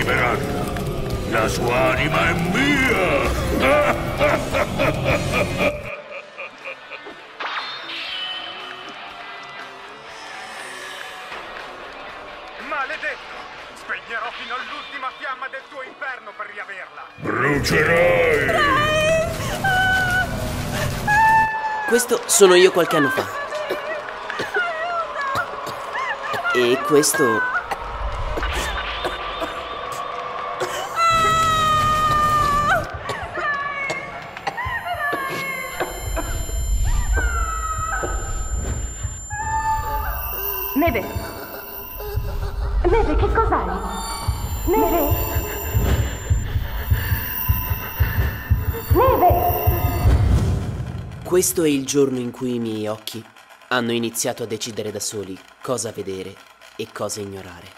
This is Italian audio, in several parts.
riceveranno. La sua anima è mia! Maledetto! Spegnerò fino all'ultima fiamma del tuo inferno per riaverla! Brucerai! Questo sono io qualche anno fa. E questo... Neve! Neve, che cos'hai? Neve! Neve! Questo è il giorno in cui i miei occhi hanno iniziato a decidere da soli cosa vedere e cosa ignorare.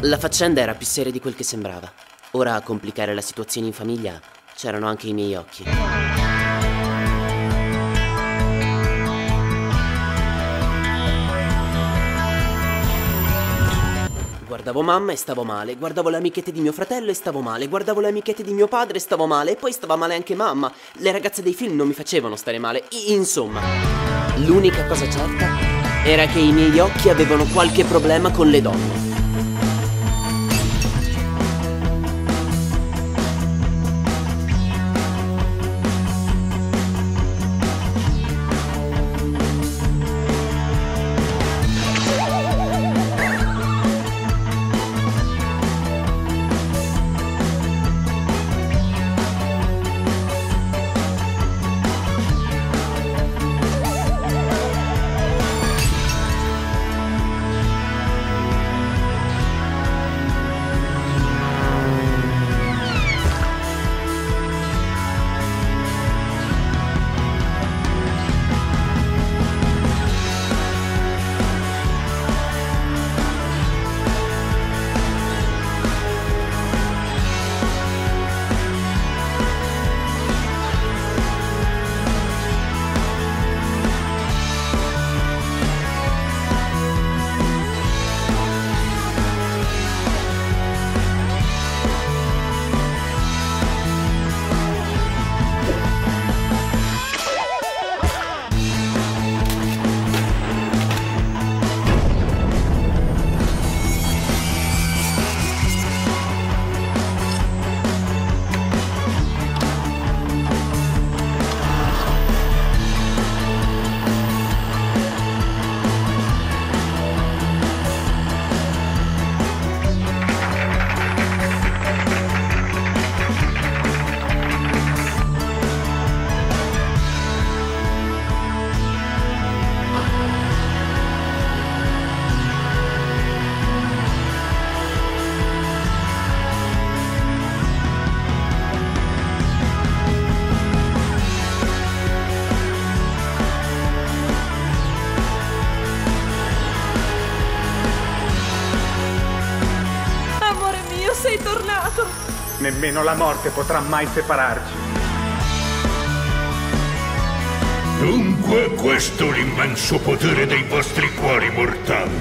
La faccenda era più seria di quel che sembrava. Ora a complicare la situazione in famiglia c'erano anche i miei occhi. Guardavo mamma e stavo male, guardavo le amichette di mio fratello e stavo male, guardavo le amichette di mio padre e stavo male, e poi stava male anche mamma. Le ragazze dei film non mi facevano stare male. Insomma, l'unica cosa certa era che i miei occhi avevano qualche problema con le donne. Sei tornato! Nemmeno la morte potrà mai separarci. Dunque questo è l'immenso potere dei vostri cuori mortali.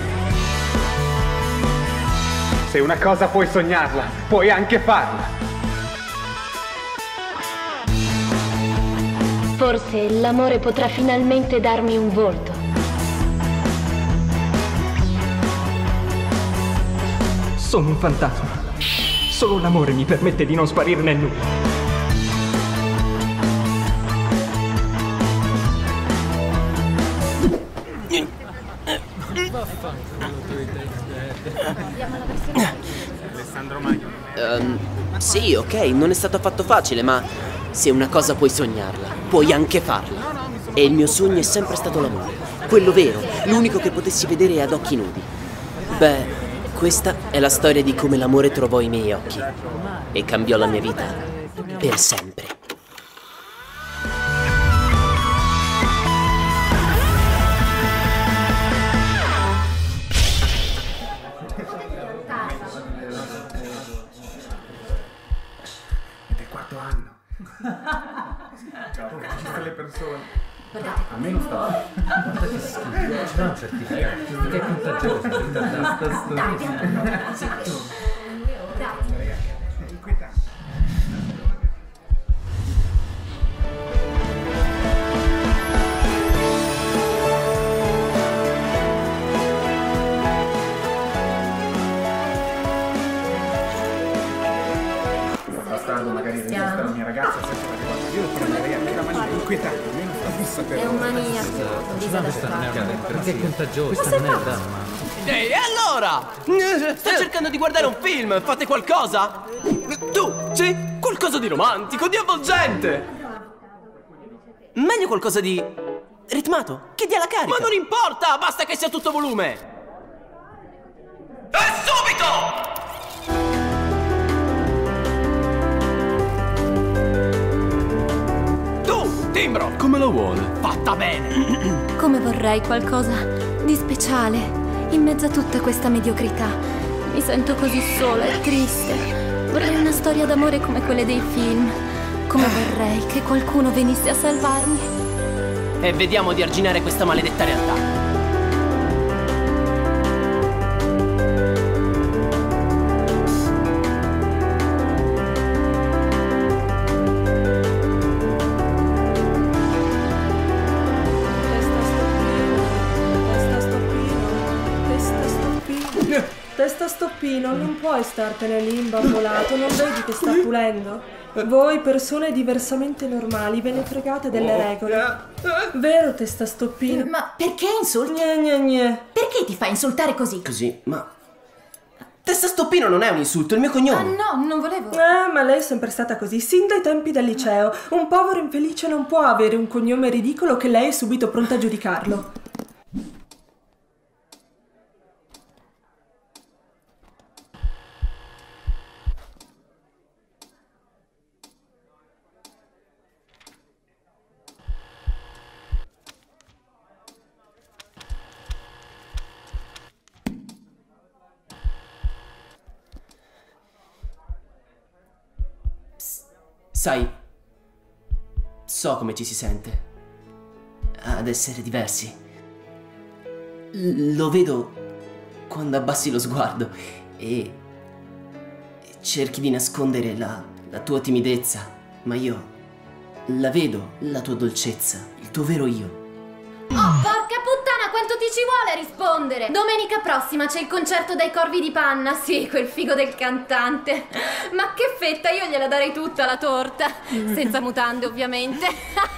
Se una cosa puoi sognarla, puoi anche farla. Forse l'amore potrà finalmente darmi un volto. Sono un fantasma. Solo l'amore mi permette di non sparirne nulla. Alessandro Magno. Sì, ok, non è stato affatto facile, ma se una cosa puoi sognarla, puoi anche farla. E il mio sogno è sempre stato l'amore. Quello vero, l'unico che potessi vedere ad occhi nudi. Beh, questa è la storia di come l'amore trovò i miei occhi e cambiò la mia vita per sempre. le persone. Almeno sta. Guarda che schifo. Ci dà un certificato. Che è contagioso. Bastando magari resistere la mia ragazza senza la guarda. Io lo prenderei anche la maniera inquietante. Almeno sta fissa per. È un maniaco. Perché è contagioso. Questa non è da mano. Ehi, allora! Sto cercando di guardare un film, fate qualcosa? Tu, sì? Qualcosa di romantico, di avvolgente! Meglio qualcosa di ritmato, che dia la carica. Ma non importa, basta che sia tutto volume! E subito! Tu, timbro, come lo vuole? Fatta bene! Come vorrei qualcosa di speciale in mezzo a tutta questa mediocrità. Mi sento così sola e triste. Vorrei una storia d'amore come quelle dei film. Come vorrei che qualcuno venisse a salvarmi. E vediamo di arginare questa maledetta realtà. Testa stoppino, non puoi startene lì imbambolato, non vedi che sta pulendo? Voi persone diversamente normali ve ne fregate delle regole. Vero, testa stoppino? Ma perché insulti? Gne. Perché ti fai insultare così? Così, ma... Testa stoppino non è un insulto, è il mio cognome. Ah no, non volevo. Ma lei è sempre stata così, sin dai tempi del liceo. Un povero infelice non può avere un cognome ridicolo che lei è subito pronta a giudicarlo. Sai, so come ci si sente ad essere diversi. Lo vedo quando abbassi lo sguardo e cerchi di nascondere la tua timidezza, ma io la vedo, la tua dolcezza, il tuo vero io. Oh, porca puttana, quanto ti ci vuole a rispondere? Domenica prossima c'è il concerto dai Corvi di Panna. Sì, quel figo del cantante. Ma che fetta, io gliela darei tutta la torta. Senza mutande, ovviamente.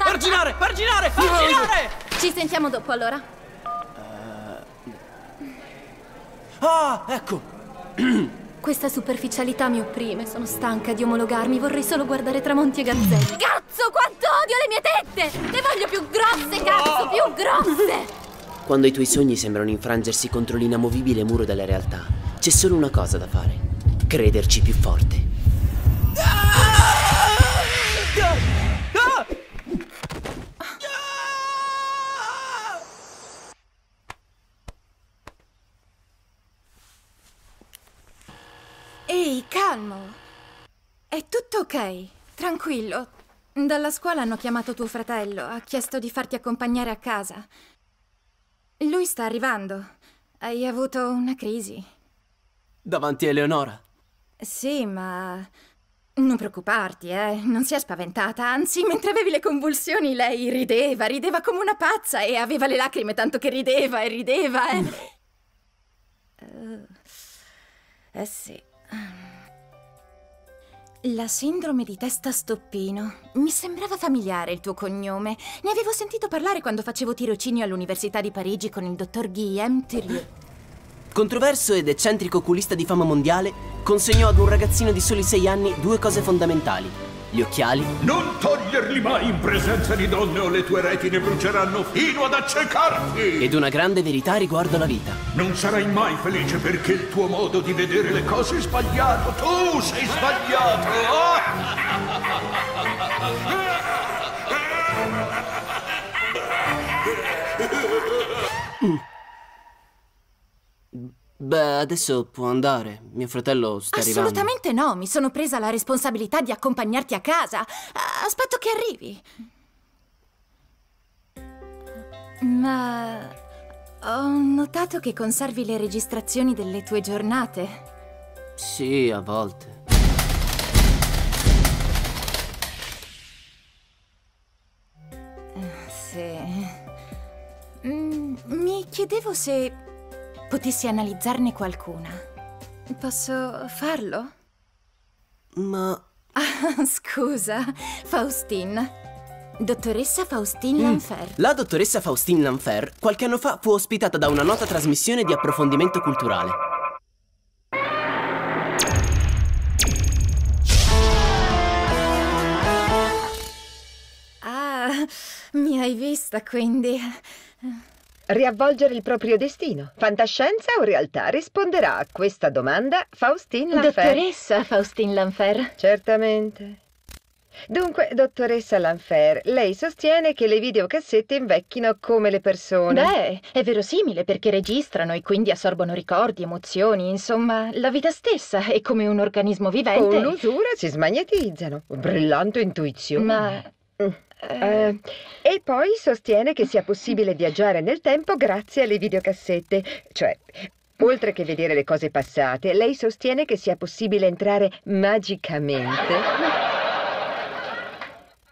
Arginare! Ci sentiamo dopo, allora. Ah, ecco! Questa superficialità mi opprime, sono stanca di omologarmi, vorrei solo guardare tramonti e gazzelli. Cazzo, quanto odio le mie tette! Le voglio più grosse, cazzo, più grosse! Quando i tuoi sogni sembrano infrangersi contro l'inamovibile muro della realtà, c'è solo una cosa da fare: crederci più forte. Ehi, calmo. È tutto ok, tranquillo. Dalla scuola hanno chiamato tuo fratello, ha chiesto di farti accompagnare a casa. Lui sta arrivando. Hai avuto una crisi. Davanti a Eleonora? Sì, ma non preoccuparti, non si è spaventata. Anzi, mentre avevi le convulsioni lei rideva come una pazza e aveva le lacrime tanto che rideva. Sì. La sindrome di testa stoppino. Mi sembrava familiare il tuo cognome. Ne avevo sentito parlare quando facevo tirocinio all'Università di Parigi con il dottor Guillaume Thuriot. Controverso ed eccentrico oculista di fama mondiale, consegnò ad un ragazzino di soli 6 anni 2 cose fondamentali: gli occhiali. Non toglierli mai in presenza di donne o le tue retine bruceranno fino ad accecarti! Ed una grande verità riguardo la vita. Non sarai mai felice perché il tuo modo di vedere le cose è sbagliato. Tu sei sbagliato! Beh, adesso può andare. Mio fratello sta arrivando. Assolutamente no, mi sono presa la responsabilità di accompagnarti a casa. Aspetto che arrivi. Ma ho notato che conservi le registrazioni delle tue giornate. Sì, a volte. Sì. Mi chiedevo se potessi analizzarne qualcuna. Posso farlo? Ma... Ah, scusa, Faustine. Dottoressa Faustine Lanfer. La dottoressa Faustine Lanfer qualche anno fa fu ospitata da una nota trasmissione di approfondimento culturale. Ah, mi hai vista quindi. Riavvolgere il proprio destino. Fantascienza o realtà? Risponderà a questa domanda Faustine Lanfer. Dottoressa Faustine Lanfer. Certamente. Dunque, dottoressa Lanfer, lei sostiene che le videocassette invecchino come le persone. Beh, è verosimile perché registrano e quindi assorbono ricordi, emozioni, insomma, la vita stessa è come un organismo vivente. Con l'usura si smagnetizzano. Brillante intuizione. Ma... E poi sostiene che sia possibile viaggiare nel tempo grazie alle videocassette. Cioè, oltre che vedere le cose passate, lei sostiene che sia possibile entrare magicamente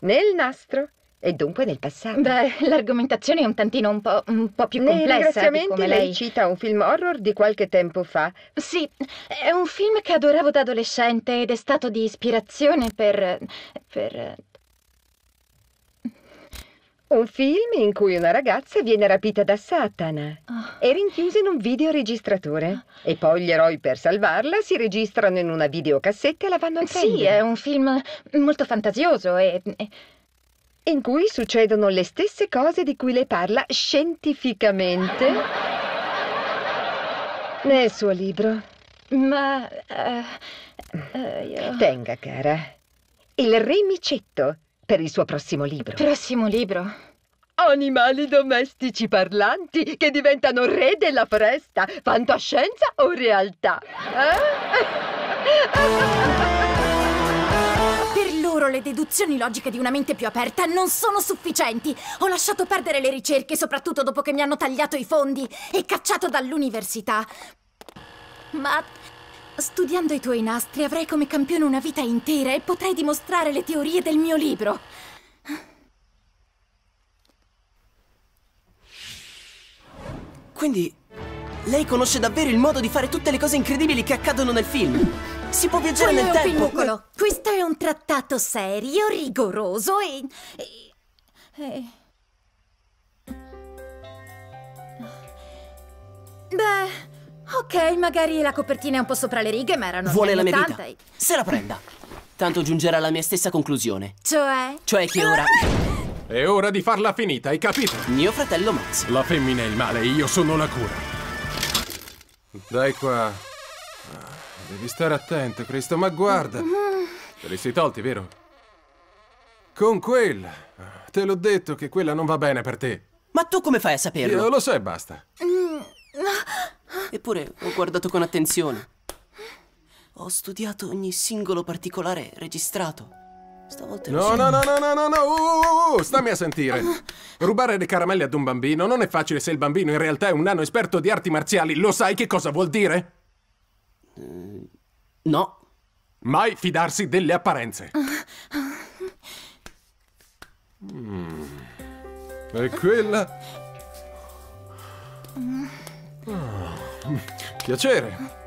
nel nastro e dunque nel passato. Beh, l'argomentazione è un tantino un po' più complessa. Nei ringraziamenti come lei cita un film horror di qualche tempo fa. Sì, è un film che adoravo da adolescente ed è stato di ispirazione per... Un film in cui una ragazza viene rapita da Satana e rinchiusa in un videoregistratore. E poi gli eroi, per salvarla, si registrano in una videocassetta e la vanno a prendere. Sì, è un film molto fantasioso e... in cui succedono le stesse cose di cui lei parla scientificamente nel suo libro. Ma... Tenga, cara. Il Re Micetto. Per il suo prossimo libro. Prossimo libro? Animali domestici parlanti che diventano re della foresta. Fantascienza o realtà? Per loro le deduzioni logiche di una mente più aperta non sono sufficienti. Ho lasciato perdere le ricerche, soprattutto dopo che mi hanno tagliato i fondi e cacciato dall'università. Ma... studiando i tuoi nastri avrei come campione una vita intera e potrei dimostrare le teorie del mio libro. Quindi, lei conosce davvero il modo di fare tutte le cose incredibili che accadono nel film? Si può viaggiare nel tempo? Quello è un pinucolo. Questo è un trattato serio, rigoroso e... Beh... ok, magari la copertina è un po' sopra le righe, ma erano Vuole gli la anni mia 80 vita? Se la prenda. Tanto giungerà alla mia stessa conclusione. Cioè? Cioè che ora... È ora di farla finita, hai capito? Mio fratello Max. La femmina è il male, io sono la cura. Dai qua. Devi stare attento, Cristo, ma guarda. Te li sei tolti, vero? Con quella. Te l'ho detto che quella non va bene per te. Ma tu come fai a saperlo? Io lo so e basta. Eppure ho guardato con attenzione. Ho studiato ogni singolo particolare registrato. Stavolta No. Stammi a sentire. Rubare le caramelle ad un bambino non è facile se il bambino in realtà è un nano esperto di arti marziali. Lo sai che cosa vuol dire? No. Mai fidarsi delle apparenze. E quella? Piacere.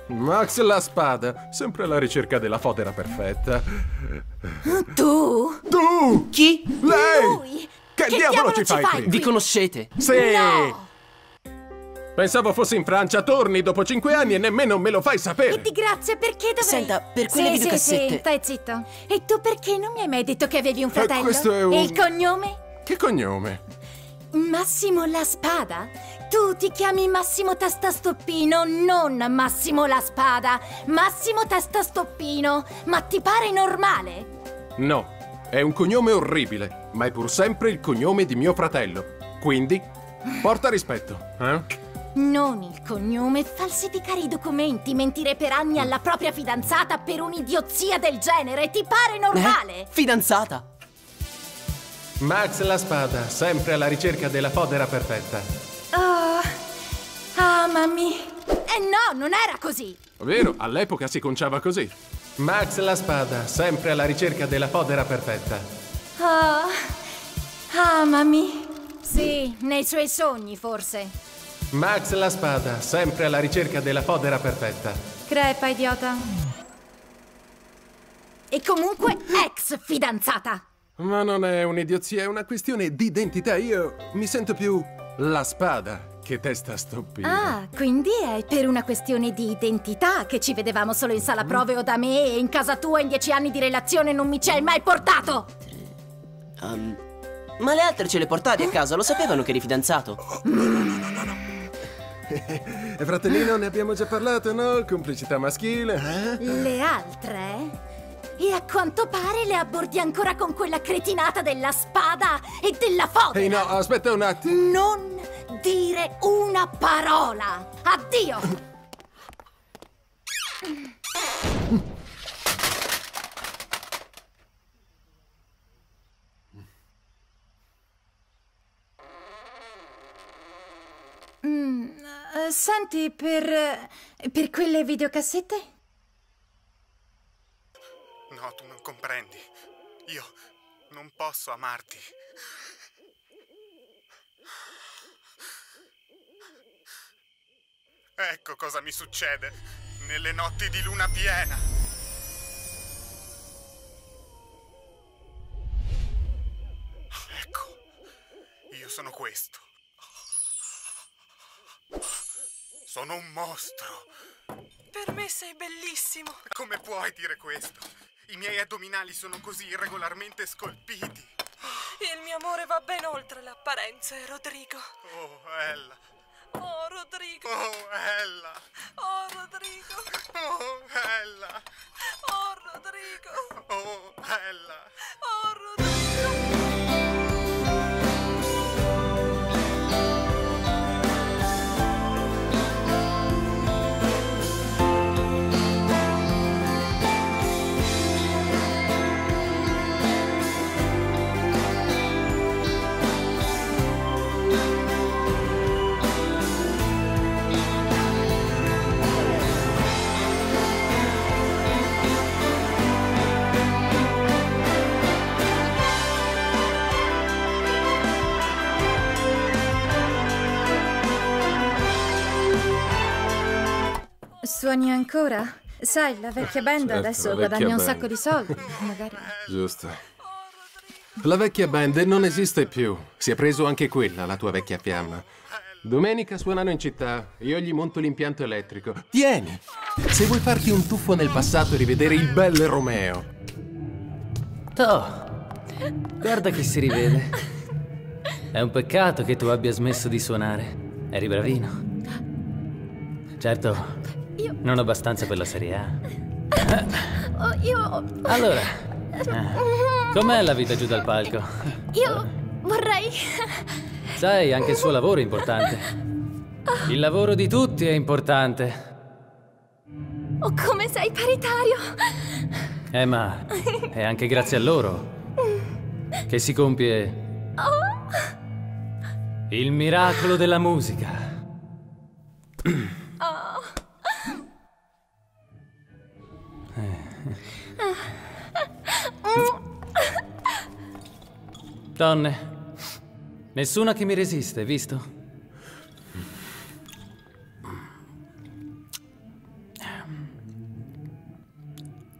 Max la spada, sempre alla ricerca della fodera perfetta. Tu? Tu? Chi? Lei! Lui? Che diavolo ci fai qui? Vi conoscete? Sì! No! Pensavo fossi in Francia, torni dopo 5 anni e nemmeno me lo fai sapere. E di grazia, perché dovrei... Senta, per quelle videocassette... Sì, stai zitto. E tu perché non mi hai mai detto che avevi un fratello? Questo è un... E il cognome? Che cognome? Massimo la Spada? Tu ti chiami Massimo Testastoppino, non Massimo la Spada. Massimo Testastoppino. Ma ti pare normale? No, è un cognome orribile, ma è pur sempre il cognome di mio fratello. Quindi, porta rispetto, eh? Non il cognome, falsificare i documenti, mentire per anni alla propria fidanzata per un'idiozia del genere. Ti pare normale? Fidanzata? Max la spada, sempre alla ricerca della fodera perfetta. Oh, amami. No, non era così. Vero, all'epoca si conciava così. Max la spada, sempre alla ricerca della fodera perfetta. Oh, amami. Sì, nei suoi sogni, forse. Max la spada, sempre alla ricerca della fodera perfetta. Crepa, idiota. E comunque ex fidanzata. Ma non è un'idiozia, è una questione di identità. Io mi sento più la spada che testa stoppina. Ah, quindi è per una questione di identità che ci vedevamo solo in sala prove o da me e in casa tua in 10 anni di relazione non mi ci hai mai portato. Ma le altre ce le portavi a casa, lo sapevano che eri fidanzato. No. Fratellino, ne abbiamo già parlato, no? Complicità maschile, Le altre? E a quanto pare le abbordi ancora con quella cretinata della spada e della fodera. Ehi, no, aspetta un attimo. Non dire una parola. Addio. Senti, per quelle videocassette? No, tu non comprendi. Io non posso amarti. Ecco cosa mi succede nelle notti di luna piena. Ecco, io sono questo. Sono un mostro. Per me sei bellissimo. Come puoi dire questo? I miei addominali sono così irregolarmente scolpiti. Il mio amore va ben oltre le apparenze, Rodrigo. Oh, Ella. Oh, Rodrigo. Oh, Ella. Oh, Rodrigo. Oh, Ella. Oh, Rodrigo. Oh, Ella. Oh, Rodrigo. Suoni ancora? Sai, la vecchia band Certo, adesso la vecchia guadagna un band. sacco di soldi. Magari. Giusto. La vecchia band non esiste più. Si è preso anche quella, la tua vecchia fiamma. Domenica suonano in città. Io gli monto l'impianto elettrico. Tieni! Se vuoi farti un tuffo nel passato e rivedere il bel Romeo. Toh, guarda che si rivede. È un peccato che tu abbia smesso di suonare. Eri bravino. Certo, non abbastanza per la Serie A. Allora, com'è la vita giù dal palco? Io vorrei... Sai, anche il suo lavoro è importante. Il lavoro di tutti è importante. Oh, come sei paritario! Ma è anche grazie a loro che si compie il miracolo della musica. Donne, nessuna che mi resiste, visto?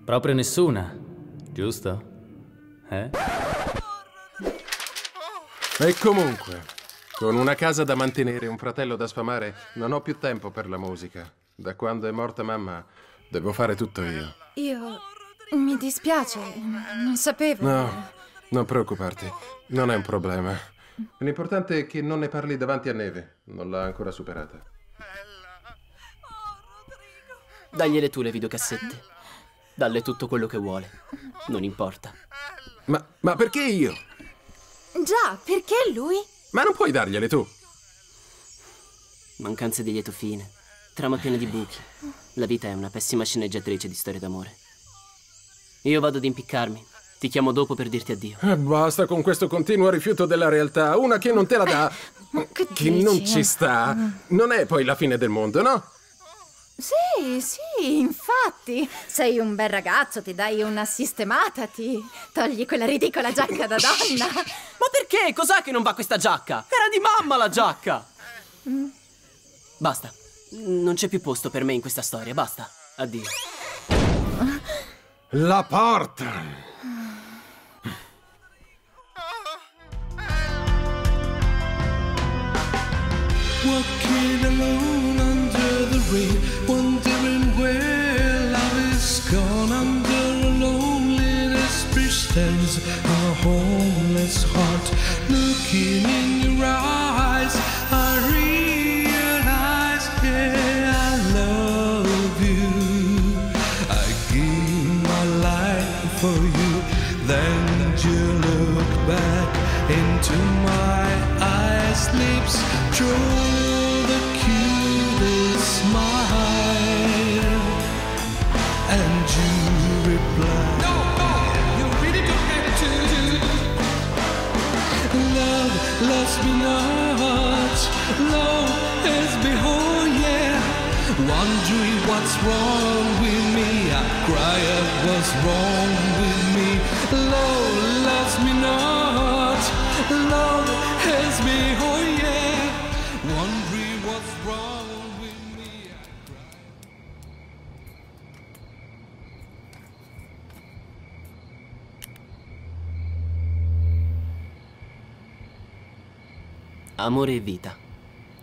Proprio nessuna, giusto? E comunque, con una casa da mantenere e un fratello da sfamare, non ho più tempo per la musica. Da quando è morta mamma, devo fare tutto io. Io... mi dispiace, non sapevo. No, non preoccuparti, non è un problema. L'importante è che non ne parli davanti a Neve, non l'ha ancora superata. Dagliele tu le videocassette. Dalle tutto quello che vuole. Non importa. Ma perché io? Già, perché lui? Ma non puoi dargliele tu. Mancanze di lieto fine. Trama piena di buchi. La vita è una pessima sceneggiatrice di storie d'amore. Io vado ad impiccarmi. Ti chiamo dopo per dirti addio. Basta con questo continuo rifiuto della realtà. Una che non te la dà, che non ci sta, non è poi la fine del mondo, no? Sì, sì, infatti. Sei un bel ragazzo, ti dai una sistemata, ti togli quella ridicola giacca da donna. Ma perché? Cos'è che non va questa giacca? Era di mamma la giacca! Basta. Non c'è più posto per me in questa storia, basta. Addio. La porta! Walking alone under the rain, wondering where love is gone. Under a loneliness bridge stands a homeless heart. Looking in your eyes, I realize, yeah, I love you. I give my life for you. Then you look back into my eyes, lips draw the cutest smile, and you reply, no, you really don't have to. Love loves me not, love has me, oh yeah. Wondering what's wrong with me, I cry at what's wrong with me. Love loves me not, love has me, oh yeah. Wondering what's wrong with me, I cry. Amore e vita.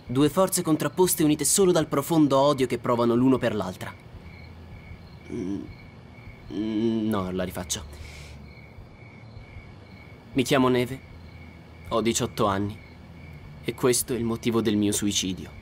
Due forze contrapposte unite solo dal profondo odio che provano l'uno per l'altra. No, la rifaccio. Mi chiamo Neve, ho 18 anni e questo è il motivo del mio suicidio.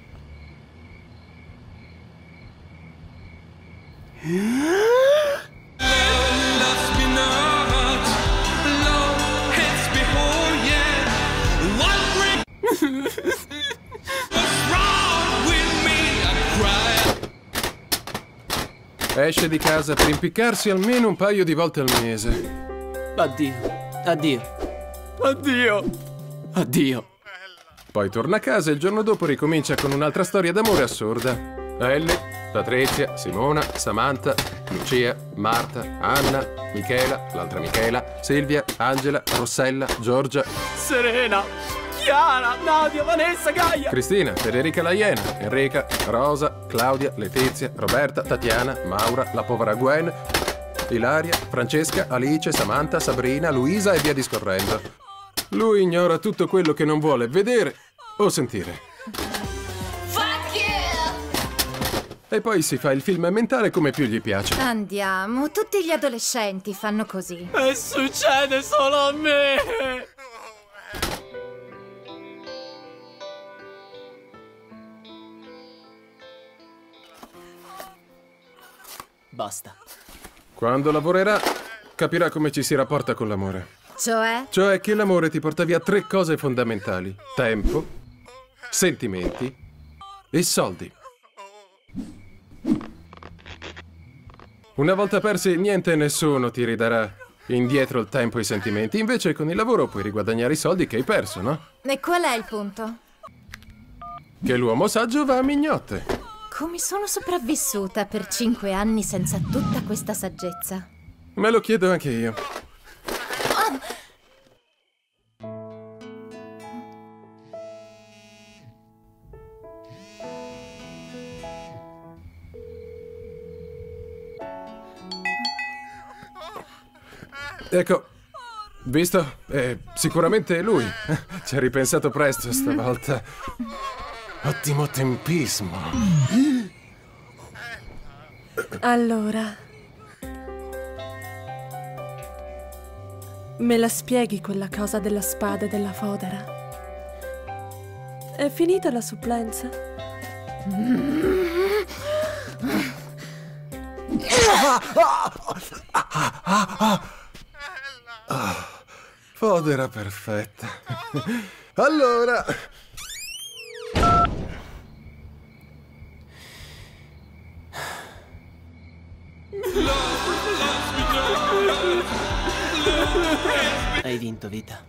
Esce di casa per impiccarsi almeno un paio di volte al mese. Addio, addio, addio, addio. Poi torna a casa e il giorno dopo ricomincia con un'altra storia d'amore assurda. Ellie, Patrizia, Simona, Samantha, Lucia, Marta, Anna, Michela, l'altra Michela, Silvia, Angela, Rossella, Giorgia, Serena, Chiara, Nadia, Vanessa, Gaia, Cristina, Federica la Iena, Enrica, Rosa, Claudia, Letizia, Roberta, Tatiana, Maura, la povera Gwen, Ilaria, Francesca, Alice, Samantha, Sabrina, Luisa e via discorrendo. Lui ignora tutto quello che non vuole vedere o sentire. Fuck you! E poi si fa il film mentale come più gli piace. Andiamo, tutti gli adolescenti fanno così. E succede solo a me! Basta. Quando lavorerà, capirà come ci si rapporta con l'amore. Cioè che l'amore ti porta via 3 cose fondamentali: tempo, sentimenti e soldi. Una volta persi, niente e nessuno ti ridarà indietro il tempo e i sentimenti. Invece con il lavoro puoi riguadagnare i soldi che hai perso, no? E qual è il punto? Che l'uomo saggio va a mignotte. Come sono sopravvissuta per 5 anni senza tutta questa saggezza? Me lo chiedo anche io. Ecco, visto? Sicuramente è lui. Ci ha ripensato presto stavolta. Ottimo tempismo. Allora, me la spieghi quella cosa della spada e della fodera? È finita la supplenza? Fodera perfetta. Allora... Hai vinto, vita.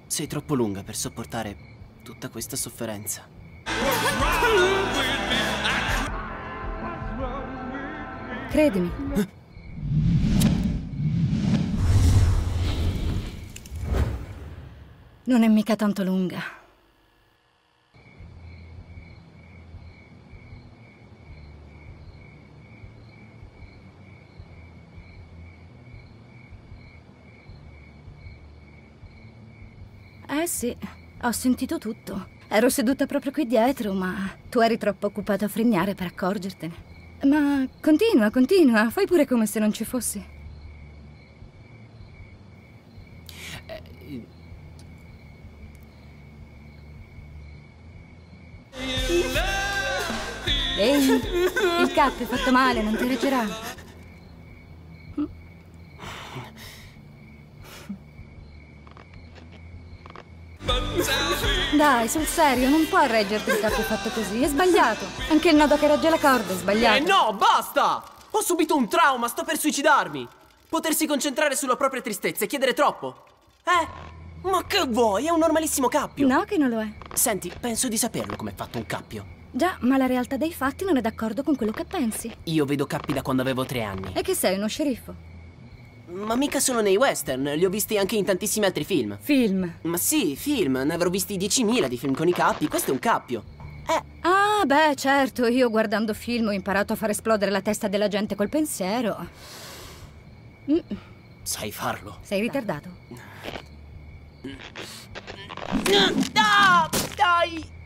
Sei troppo lunga per sopportare tutta questa sofferenza. Credimi. Non è mica tanto lunga. Eh sì, ho sentito tutto. Ero seduta proprio qui dietro, ma tu eri troppo occupato a fregnare per accorgertene. Ma continua, continua, fai pure come se non ci fossi. Ehi, il capo è fatto male, non ti reggerà. Dai, sul serio, non puoi reggerti il capo fatto così, è sbagliato. Anche il nodo che regge la corda è sbagliato. No, basta! Ho subito un trauma, sto per suicidarmi. Potersi concentrare sulla propria tristezza e chiedere troppo. Ma che vuoi? È un normalissimo cappio. No, che non lo è. Senti, penso di saperlo com'è fatto un cappio. Già, ma la realtà dei fatti non è d'accordo con quello che pensi. Io vedo cappi da quando avevo 3 anni. E che sei, uno sceriffo? Ma mica solo nei western, li ho visti anche in tantissimi altri film. Film? Ma sì, film, ne avrò visti 10.000 di film con i cappi, questo è un cappio. Ah, beh, certo, io guardando film ho imparato a far esplodere la testa della gente col pensiero. Sai farlo. Sei ritardato. Ah, dai!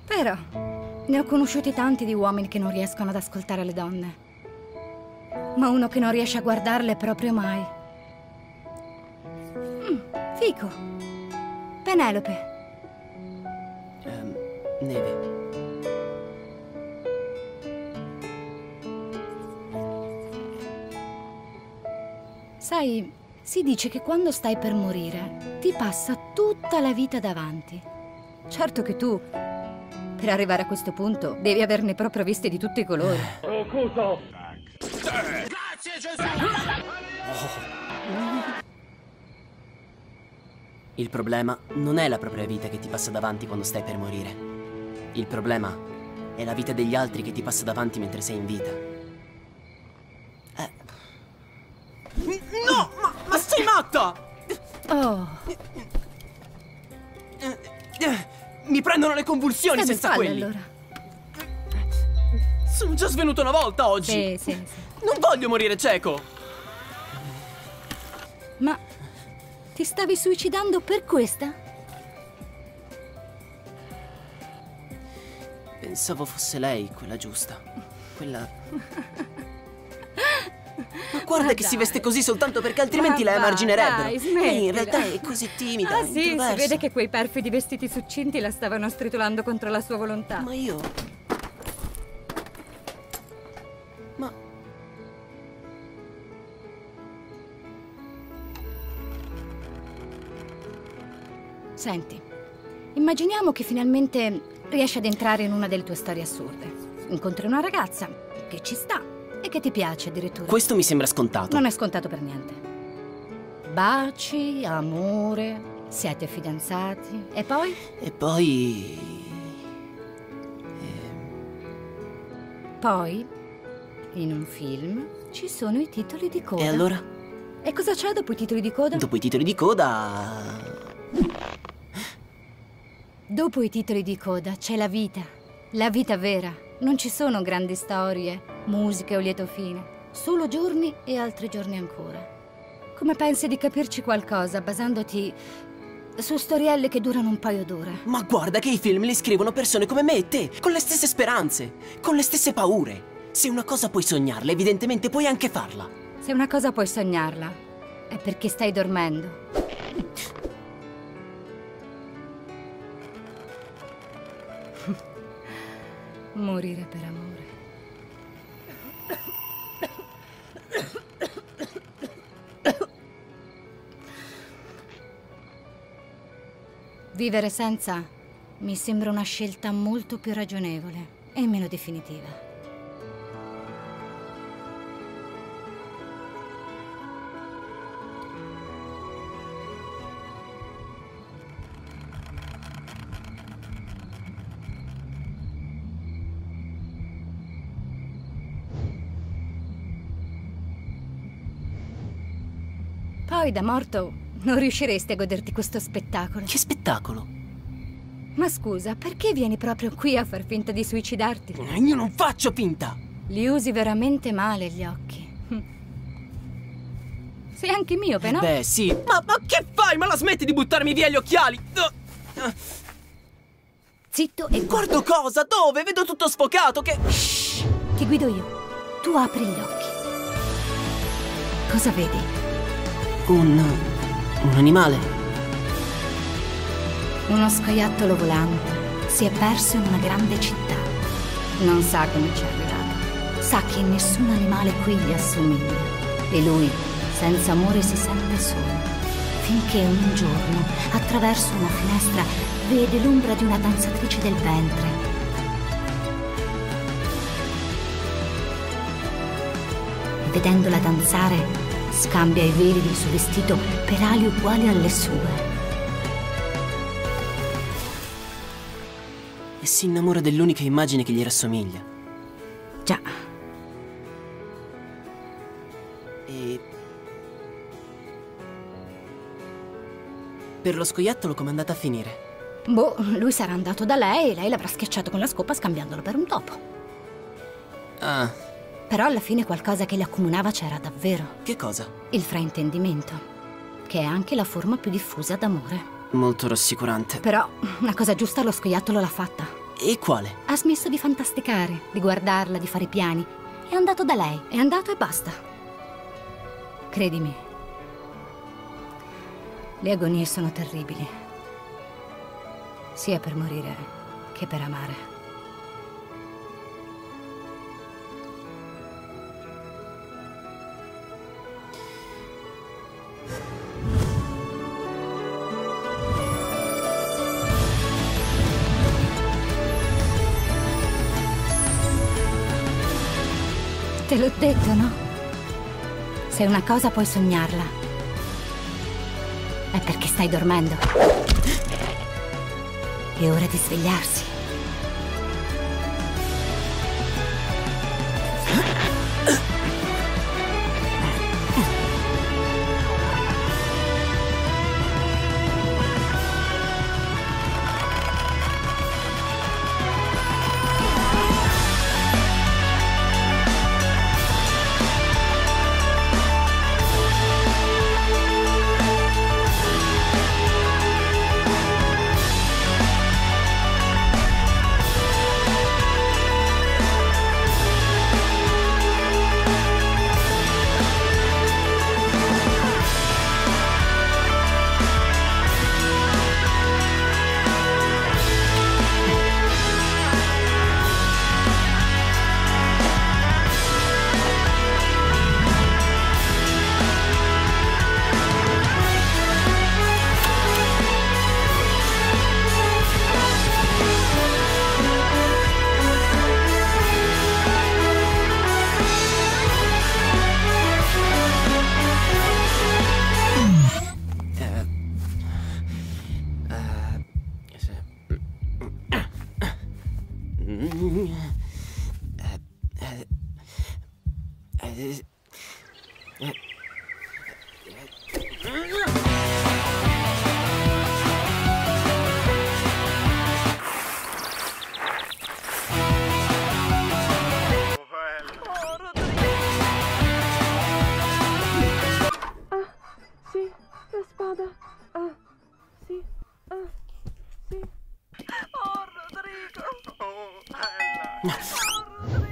Però ne ho conosciuti tanti di uomini che non riescono ad ascoltare le donne. Ma uno che non riesce a guardarle proprio mai. Fico. Penelope. Neve. Sai, si dice che quando stai per morire ti passa tutta la vita davanti. Certo che tu, per arrivare a questo punto, devi averne proprio viste di tutti i colori. Cuso! Grazie Gesù! Il problema non è la propria vita che ti passa davanti quando stai per morire. Il problema è la vita degli altri che ti passa davanti mentre sei in vita. No! Ma sei matta! Oh. Mi prendono le convulsioni Stai senza quelli. Allora. Sono già svenuto una volta oggi. Sì. Non voglio morire cieco. Ma ti stavi suicidando per questa? Pensavo fosse lei quella giusta. Quella... Ma guarda che si veste così soltanto perché altrimenti la emarginerebbero. Dai, smettila. Lei in realtà è così timida. Ah sì, introversa. si vede che quei perfidi vestiti succinti la stavano stritolando contro la sua volontà. Ma io... Senti, immaginiamo che finalmente riesci ad entrare in una delle tue storie assurde. Incontri una ragazza che ci sta e che ti piace addirittura. Questo mi sembra scontato. Non è scontato per niente. Baci, amore, siete fidanzati e poi? E poi... Poi, in un film, ci sono i titoli di coda. E allora? E cosa c'è dopo i titoli di coda? Dopo i titoli di coda... Dopo i titoli di coda c'è la vita vera. Non ci sono grandi storie, musiche o lieto fine, solo giorni e altri giorni ancora. Come pensi di capirci qualcosa basandoti su storielle che durano un paio d'ore? Ma guarda che i film li scrivono persone come me e te, con le stesse speranze, con le stesse paure. Se una cosa puoi sognarla, evidentemente puoi anche farla. Se una cosa puoi sognarla, è perché stai dormendo. Morire per amore. Vivere senza mi sembra una scelta molto più ragionevole e meno definitiva. Poi da morto non riusciresti a goderti questo spettacolo. Che spettacolo? Ma scusa, perché vieni proprio qui a far finta di suicidarti? Io non faccio finta! Li usi veramente male gli occhi. Sei anche miope, no? Beh, sì. Ma che fai? Ma la smetti di buttarmi via gli occhiali? Zitto e guardo cosa? Dove? Vedo tutto sfocato che... Shh, ti guido io. Tu apri gli occhi. Cosa vedi? Un animale. Uno scoiattolo volante si è perso in una grande città. Non sa come ci è arrivato. Sa che nessun animale qui gli assomiglia. E lui, senza amore, si sente solo. Finché un giorno, attraverso una finestra, vede l'ombra di una danzatrice del ventre. E vedendola danzare, scambia i veli del suo vestito per ali uguali alle sue. E si innamora dell'unica immagine che gli rassomiglia. Già. E... per lo scoiattolo com'è andata a finire? Boh, lui sarà andato da lei e lei l'avrà schiacciato con la scopa scambiandolo per un topo. Ah... Però alla fine qualcosa che li accomunava c'era davvero. Che cosa? Il fraintendimento, che è anche la forma più diffusa d'amore. Molto rassicurante. Però una cosa giusta lo scoiattolo l'ha fatta. E quale? Ha smesso di fantasticare, di guardarla, di fare i piani. È andato da lei, è andato e basta. Credimi, le agonie sono terribili. Sia per morire che per amare. Te l'ho detto, no? Se una cosa puoi sognarla, è perché stai dormendo. È ora di svegliarsi.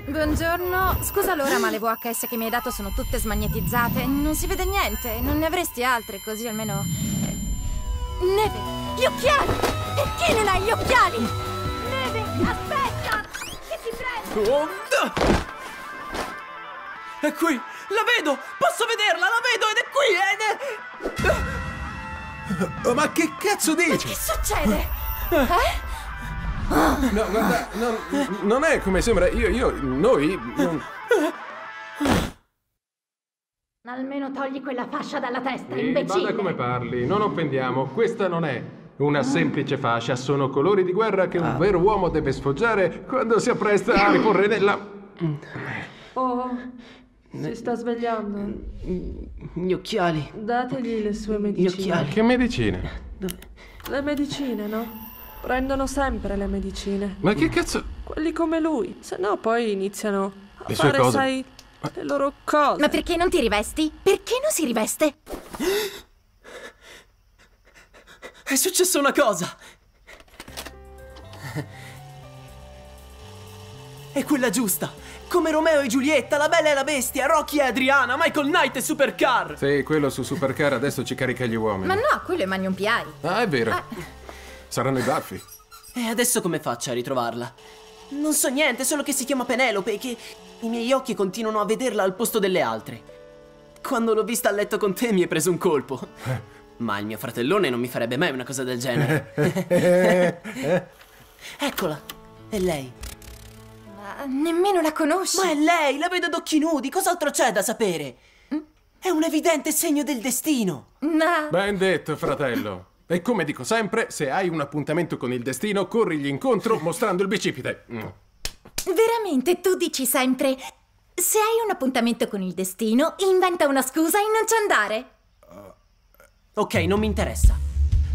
Buongiorno, scusa l'ora ma le VHS che mi hai dato sono tutte smagnetizzate. Non si vede niente, non ne avresti altre così almeno... Neve, gli occhiali! Perché non hai gli occhiali? Neve, aspetta! Che ti È qui! La vedo! Posso vederla! La vedo ed è qui! Oh, ma che cazzo dici? Che succede? No, guarda, non è come sembra. Noi... Almeno togli quella fascia dalla testa, Sì, imbecille. bada come parli, non offendiamo. Questa non è una semplice fascia, sono colori di guerra che un vero uomo deve sfoggiare quando si appresta a riporre nella... Oh, si sta svegliando. Gli occhiali. Dategli le sue Gli medicine. occhiali. Che medicine? Le medicine, no? Prendono sempre le medicine. Ma che cazzo? Quelli come lui. Se no poi iniziano a Le sue fare, cose. sai, le loro cose. Ma perché non ti rivesti? Perché non si riveste? È successa una cosa! È quella giusta! Come Romeo e Giulietta, la Bella e la Bestia, Rocky e Adriana, Michael Knight e Supercar! Sì, quello su Supercar adesso ci carica gli uomini. Ma no, quello è Magnum P.I. Ah, è vero. Saranno i baffi. E adesso come faccio a ritrovarla? Non so niente, solo che si chiama Penelope e che i miei occhi continuano a vederla al posto delle altre. Quando l'ho vista a letto con te mi è preso un colpo. Ma il mio fratellone non mi farebbe mai una cosa del genere. Eccola, è lei. Ma nemmeno la conosci. Ma è lei, la vedo ad occhi nudi, cos'altro c'è da sapere? È un evidente segno del destino. No. Ben detto, fratello. E come dico sempre, se hai un appuntamento con il destino, corrigli incontro mostrando il bicipite. Veramente, tu dici sempre: se hai un appuntamento con il destino, inventa una scusa e non ci andare. Ok, non mi interessa.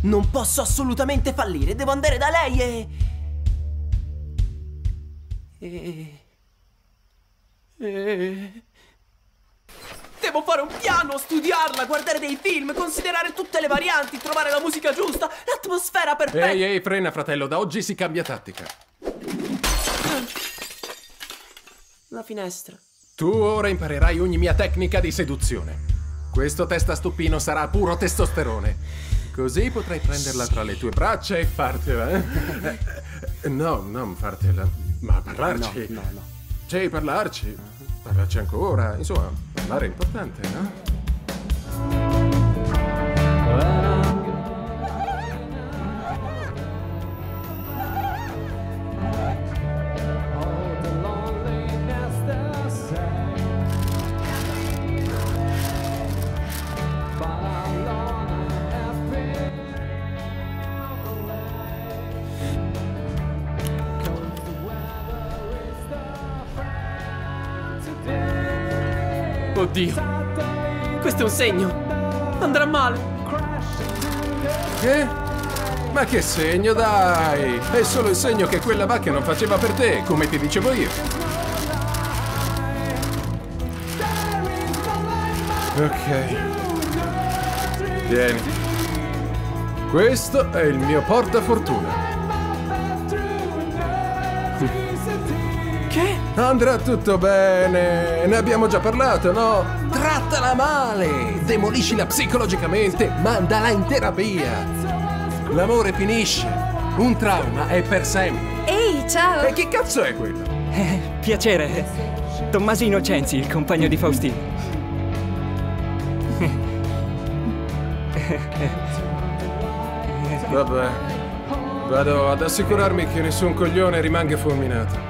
Non posso assolutamente fallire, devo andare da lei Devo fare un piano, studiarla, guardare dei film, considerare tutte le varianti, trovare la musica giusta, l'atmosfera perfetta. Ehi, frena, fratello, da oggi si cambia tattica. La finestra. Tu ora imparerai ogni mia tecnica di seduzione. Questo testa stuppino sarà puro testosterone. Così potrai prenderla tra le tue braccia e fartela. No, non fartela, ma parlarci. No. Sì, parlarci. Parlarci ancora. Insomma, parlare è importante, no? Oddio, questo è un segno. Andrà male. Che? Ma che segno, dai! È solo il segno che quella vacca non faceva per te, come ti dicevo io. Ok. Vieni. Questo è il mio portafortuna. Che? Andrà tutto bene. Ne abbiamo già parlato, no? Trattala male. Demoliscila psicologicamente. Mandala in terapia. L'amore finisce. Un trauma è per sempre. Ehi, ciao! E chi cazzo è quello? Piacere. Tommaso Innocenzi, il compagno di Faustino. Vabbè. Vado ad assicurarmi che nessun coglione rimanga fulminato.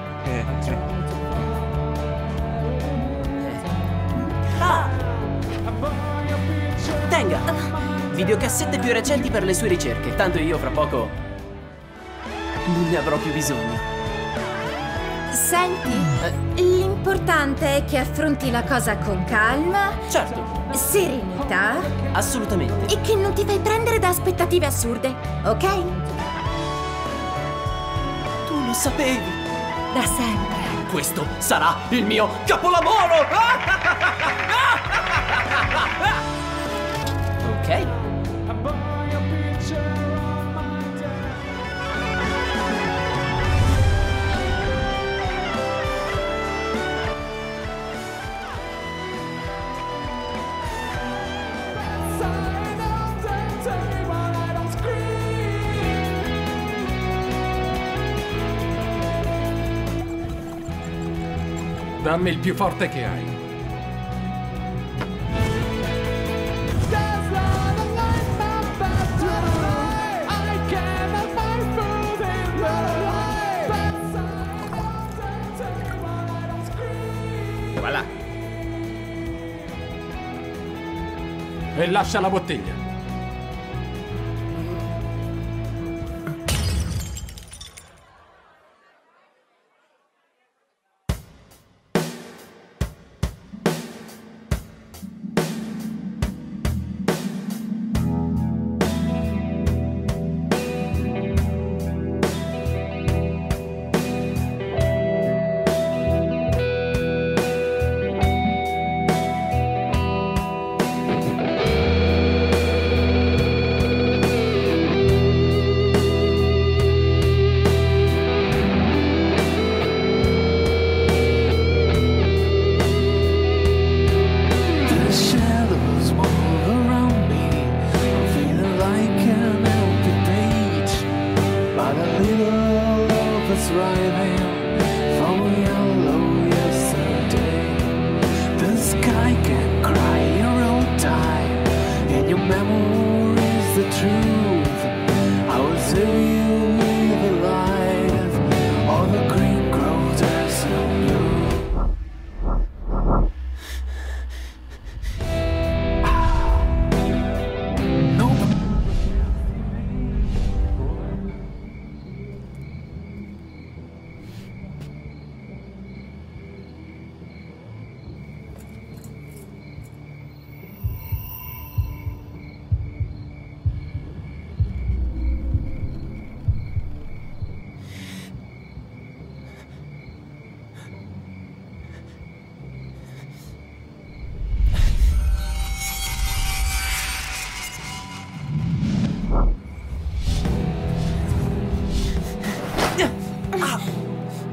Tenga! Videocassette più recenti per le sue ricerche. Tanto io fra poco non ne avrò più bisogno. Senti, l'importante è che affronti la cosa con calma. Certo. Serenità. Assolutamente. E che non ti fai prendere da aspettative assurde, ok? Tu lo sapevi. Da sempre. Questo sarà il mio capolavoro! Ok. Dammi il più forte che hai. Voilà. E lascia la bottiglia.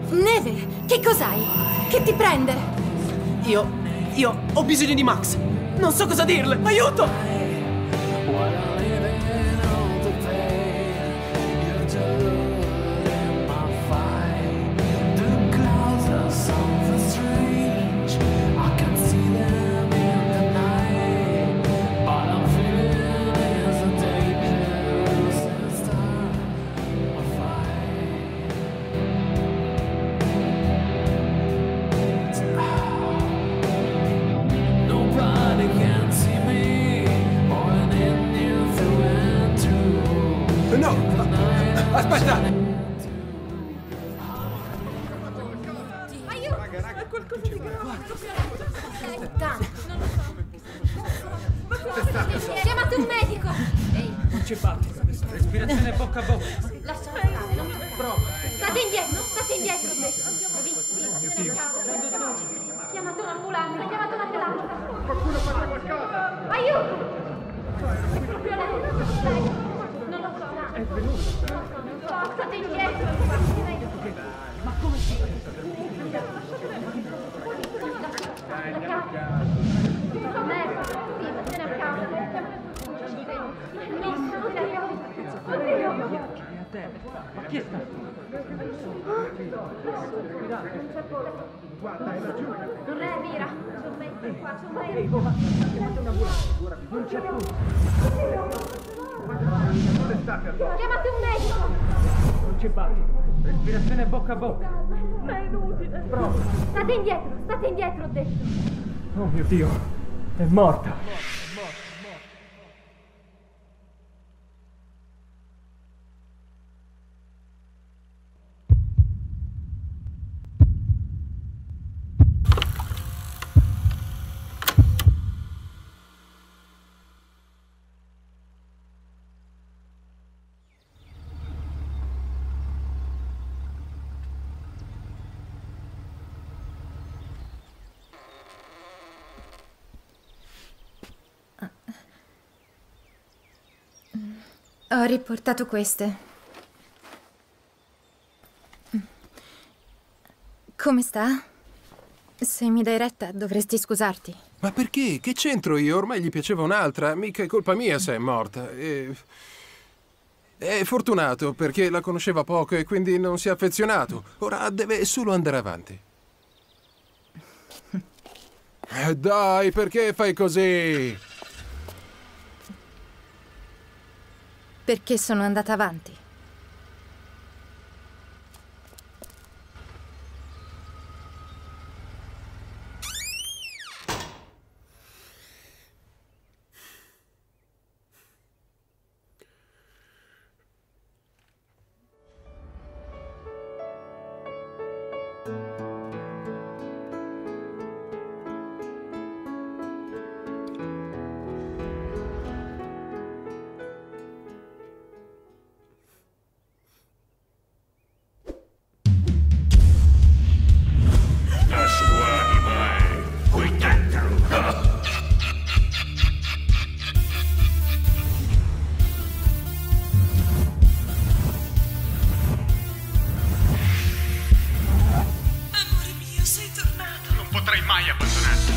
Neve, che cos'hai? Che ti prende? Io ho bisogno di Max. Non so cosa dirle. Aiuto! No! Aspetta! Aiuto! Raga, qualcosa di grave. Chiamate un medico! Ehi, Non c'è battito. Respirazione bocca a bocca. lascia stare, non toccare. State indietro, ho detto. Mio Dio. Chiamate un'ambulanza, chiamate un'ambulanza. Qualcuno faccia qualcosa! Aiuto! Proprio lei. Non lo so. È venuto. Non so, state indietro. Ma come si... Ma chi è stato? Guarda, è laggiù. Non è Vira. C'è un mezzo qua, c'è un mezzo. Ehi, chiamate un'ambulanza. Non c'è punto. Dove state andando? Chiamate un medico. Non c'è battito. Respirazione bocca a bocca. È inutile. Prova. State indietro, ho detto. Oh mio Dio. È morta. Ho riportato queste. Come sta? Se mi dai retta, dovresti scusarti. Ma perché? Che c'entro io? Ormai gli piaceva un'altra. Mica è colpa mia se è morta. È fortunato perché la conosceva poco e quindi non si è affezionato. Ora deve solo andare avanti. Dai, perché fai così? Perché sono andata avanti. La sua anima è qui dentro. Amore mio, sei tornato. Non potrei mai abbandonarti.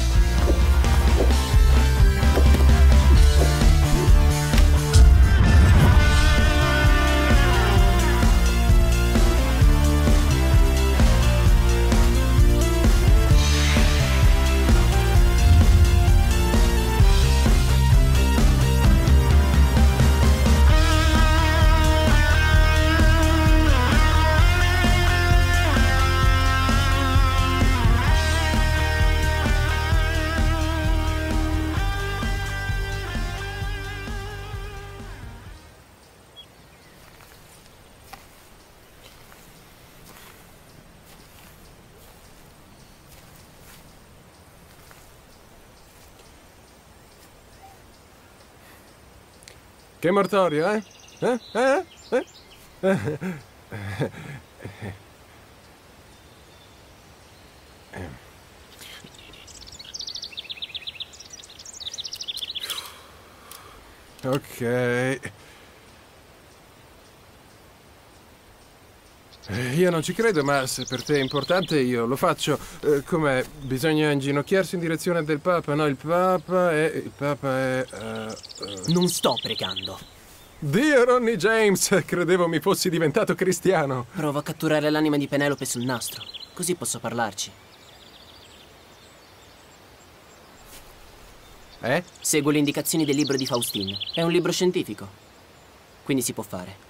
Che mortorio, eh? Ok. Io non ci credo, ma se per te è importante io lo faccio. Com'è? Bisogna inginocchiarsi in direzione del Papa, no? Il Papa è... Non sto pregando. Dio, Ronnie James! Credevo mi fossi diventato cristiano. Provo a catturare l'anima di Penelope sul nastro, così posso parlarci. Seguo le indicazioni del libro di Faustin. È un libro scientifico, quindi si può fare.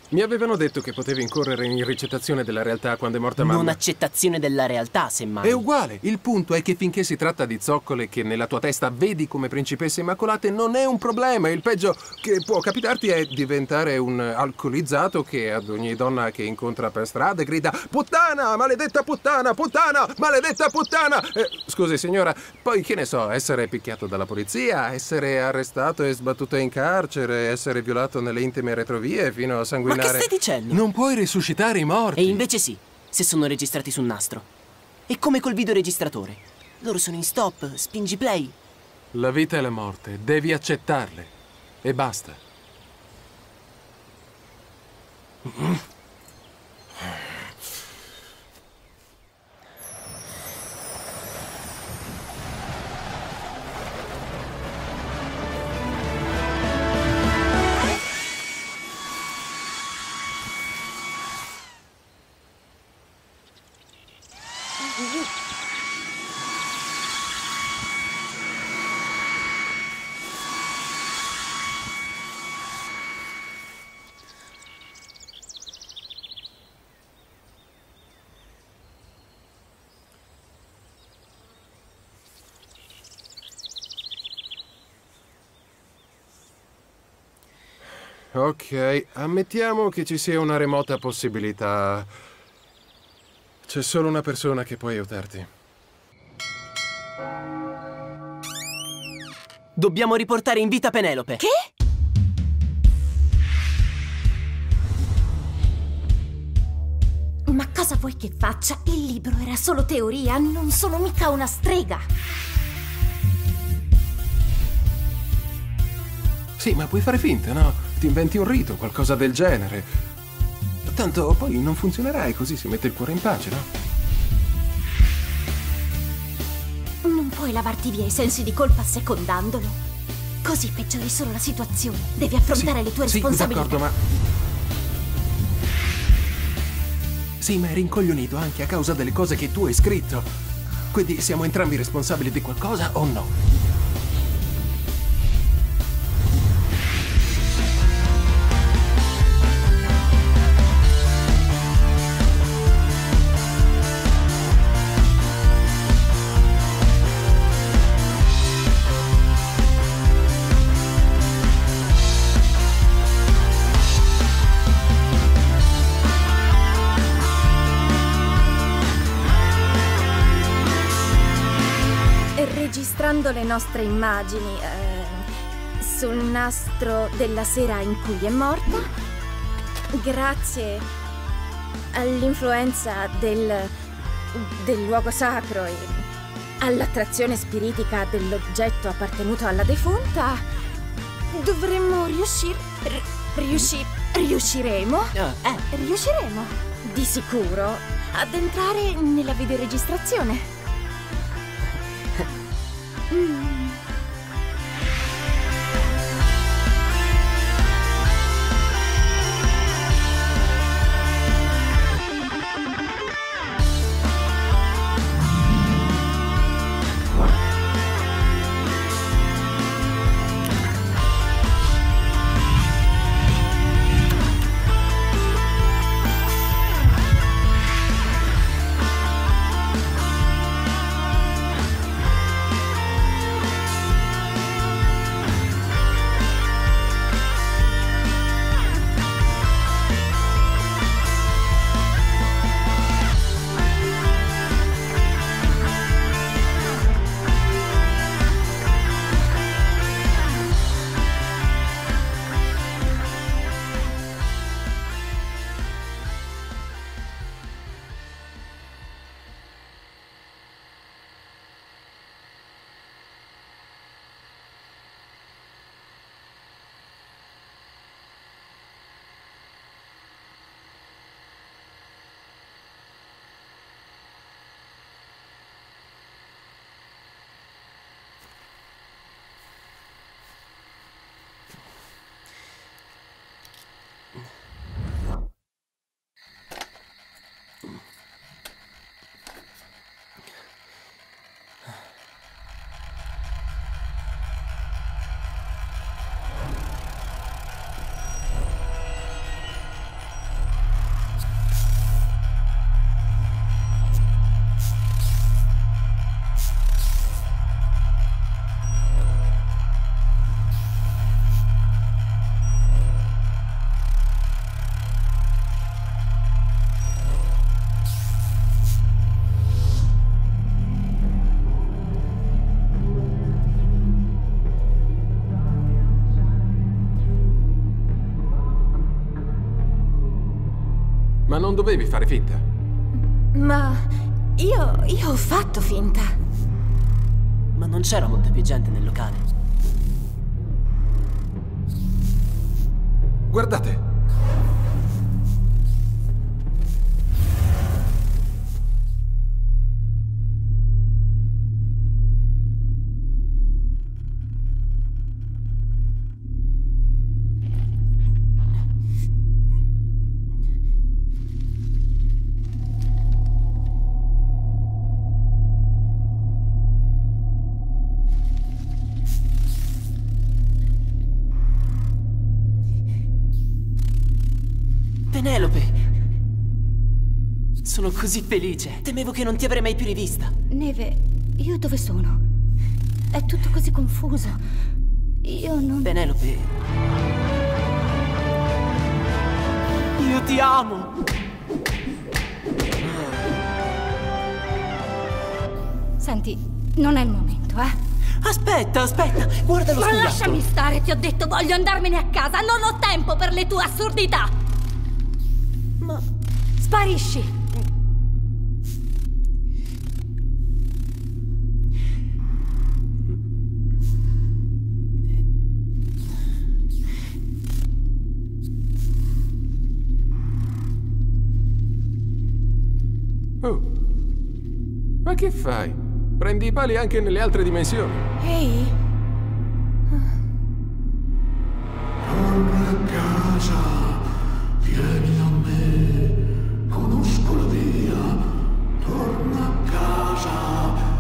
Mi avevano detto che potevi incorrere in ricettazione della realtà quando è morta mamma. Non accettazione della realtà, semmai. È uguale. Il punto è che finché si tratta di zoccole che nella tua testa vedi come principesse immacolate, non è un problema. Il peggio che può capitarti è diventare un alcolizzato che ad ogni donna che incontra per strada grida «Puttana! Maledetta puttana! Puttana! Maledetta puttana!» Scusi, signora, poi che ne so, essere picchiato dalla polizia, essere arrestato e sbattuto in carcere, essere violato nelle intime retrovie fino a sanguinare... Ma che stai dicendo? Non puoi risuscitare i morti. E invece sì, se sono registrati sul nastro. È come col videoregistratore. Loro sono in stop, spingi play. La vita e la morte, devi accettarle. E basta. Ok, ammettiamo che ci sia una remota possibilità. C'è solo una persona che può aiutarti. Dobbiamo riportare in vita Penelope. Che? Ma cosa vuoi che faccia? Il libro era solo teoria, non sono mica una strega. Sì, ma puoi fare finta, no? Ti inventi un rito, qualcosa del genere. Tanto poi non funzionerà e così si mette il cuore in pace, no? Non puoi lavarti via i sensi di colpa secondandolo. Così peggiori solo la situazione. Devi affrontare le tue responsabilità. Sì, d'accordo, ma... Sì, ma eri incoglionito anche a causa delle cose che tu hai scritto. Quindi siamo entrambi responsabili di qualcosa o no? Registrando le nostre immagini sul nastro della sera in cui è morta, grazie all'influenza del luogo sacro e all'attrazione spiritica dell'oggetto appartenuto alla defunta, dovremmo riusciremo di sicuro ad entrare nella videoregistrazione. Ma non dovevi fare finta. Ma io ho fatto finta. Ma non c'era molta più gente nel locale. Guardate. Penelope! Sono così felice. Temevo che non ti avrei mai più rivista. Neve, io dove sono? È tutto così confuso. Io non... Penelope... Io ti amo! Senti, non è il momento, Aspetta, guarda lo scoiattolo. Ma lasciami stare, ti ho detto, voglio andarmene a casa, non ho tempo per le tue assurdità! Ma... Sparisci! Oh, ma che fai? Prendi i pali anche nelle altre dimensioni. Ehi? Torna a casa, vieni a me, conosco la via. Torna a casa,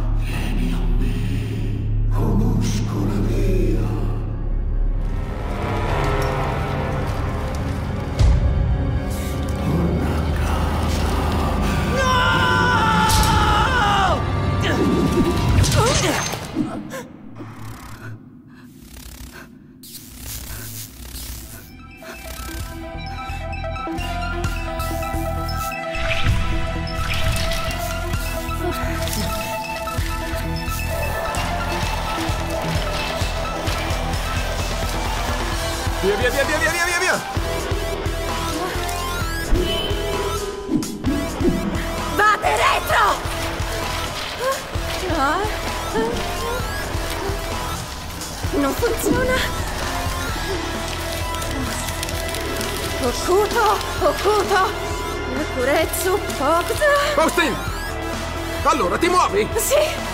via, via, via, via, via, via, via! Vate retro! No. Non funziona. Okuto. Kuretsu, Okuto. Faustin! Allora, ti muovi? Sì.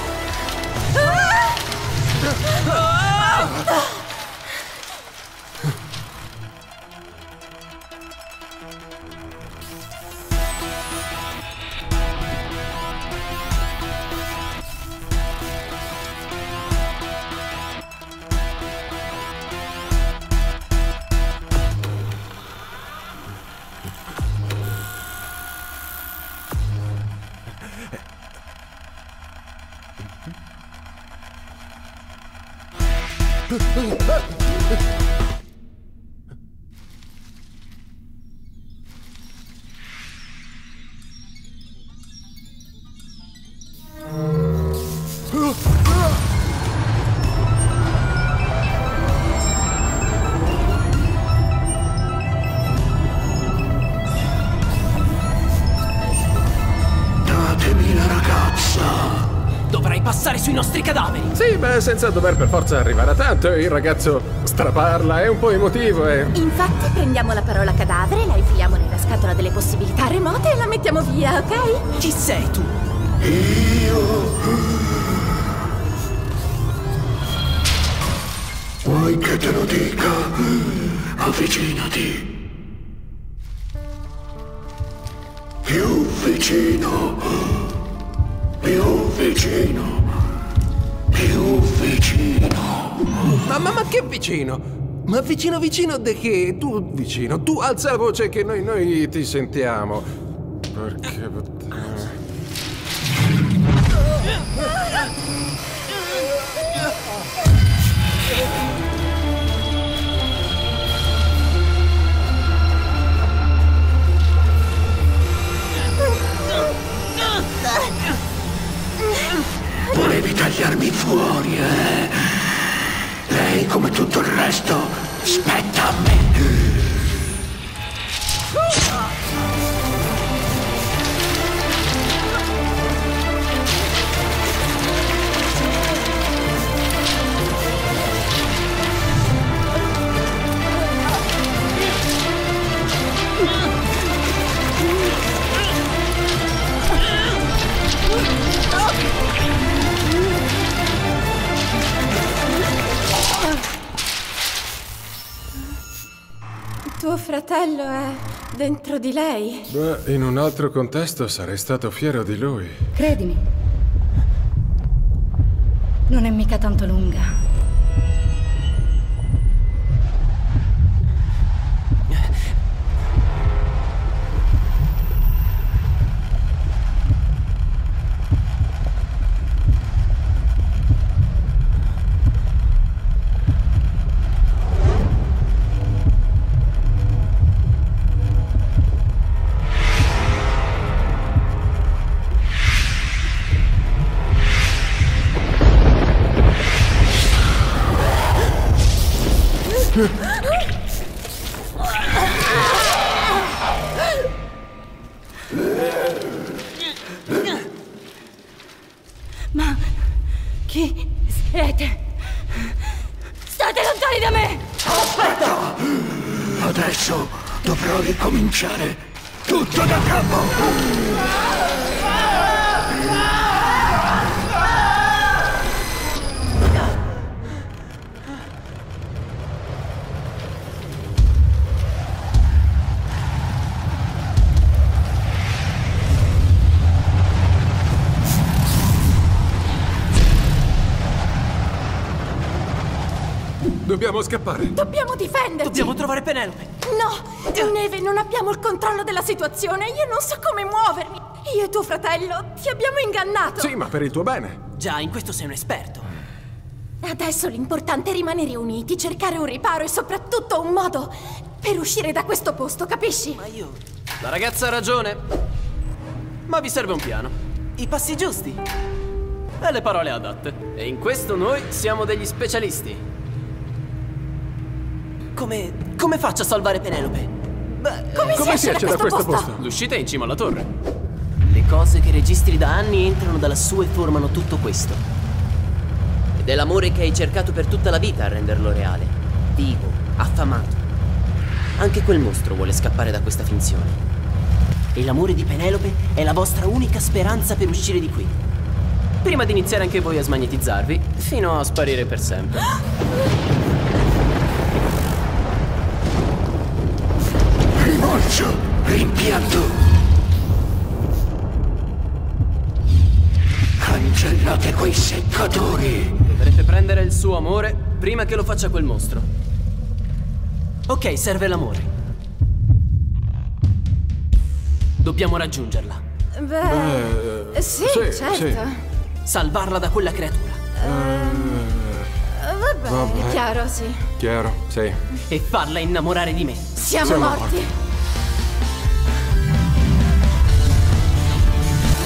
Datemi la ragazza. Dovrai passare sui nostri cadaveri. Sì, beh, senza dover per forza arrivare a tanto. Il ragazzo straparla, è un po' emotivo e... Infatti prendiamo la parola cadavere, la infiliamo nella scatola delle possibilità remote e la mettiamo via, ok? Chi sei tu? Io... Vuoi che te lo dica? Avvicinati. Più vicino. Più vicino. Più vicino. Ma che vicino? Ma vicino vicino de che? Tu vicino. Tu alza la voce che noi ti sentiamo. Perché... Volevi tagliarmi fuori, eh? Lei, come tutto il resto, spetta a me. Tuo fratello è dentro di lei. Beh, in un altro contesto sarei stato fiero di lui. Credimi. Non è mica tanto lunga. Ma chi siete? State lontani da me! Aspetta! Adesso dovrò ricominciare tutto da capo. Dobbiamo scappare. Dobbiamo difenderci. Dobbiamo trovare Penelope. No, Neve, non abbiamo il controllo della situazione. Io non so come muovermi. Io e tuo fratello ti abbiamo ingannato. Sì, ma per il tuo bene. Già, in questo sei un esperto. Adesso l'importante è rimanere uniti, cercare un riparo e soprattutto un modo per uscire da questo posto, capisci? Ma io... La ragazza ha ragione. Ma vi serve un piano. I passi giusti. E le parole adatte. E in questo noi siamo degli specialisti. Come faccio a salvare Penelope? Beh, come si esce da questo posto? L'uscita è in cima alla torre. Le cose che registri da anni entrano da lassù e formano tutto questo. Ed è l'amore che hai cercato per tutta la vita a renderlo reale. Vivo, affamato. Anche quel mostro vuole scappare da questa finzione. E l'amore di Penelope è la vostra unica speranza per uscire di qui. Prima di iniziare anche voi a smagnetizzarvi, fino a sparire per sempre. Rimorso, rimpianto. Cancellate quei seccatori. Dovrete prendere il suo amore prima che lo faccia quel mostro. Ok, serve l'amore. Dobbiamo raggiungerla. Beh, sì, certo. sì. Salvarla da quella creatura. Vabbè, chiaro, sì. Chiaro, sì. E farla innamorare di me. Siamo morti.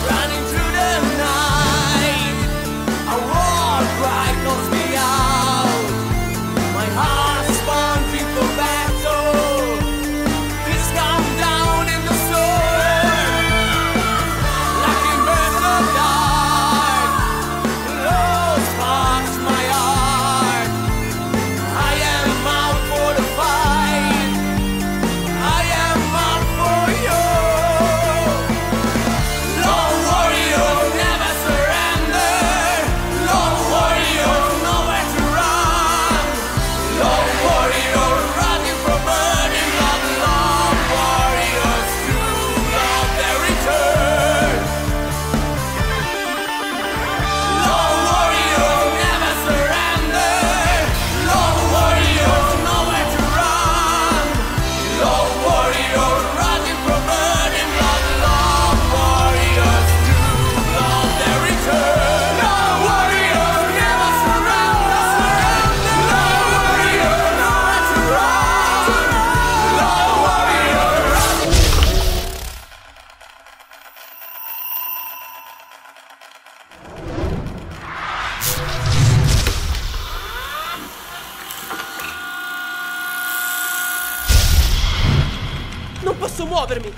Running through the night, a war cry calls me out. My heart's pumping for battle. It's come down in the storm, like a bird of dark. Love sparks my heart. I am out for the fight. I am out for you. Lone warrior, never surrender. Lone warrior, nowhere to run. Lone warrior, running from burning love. Lone warriors, true love, their return. Lone warrior, never surrender. Lone warrior, nowhere to run. Lone warrior, running from burning love. Lone warriors, true love, their return. Lone warrior, never surrender. Lone warrior, nowhere to run. Lone warrior, Non posso muovermi!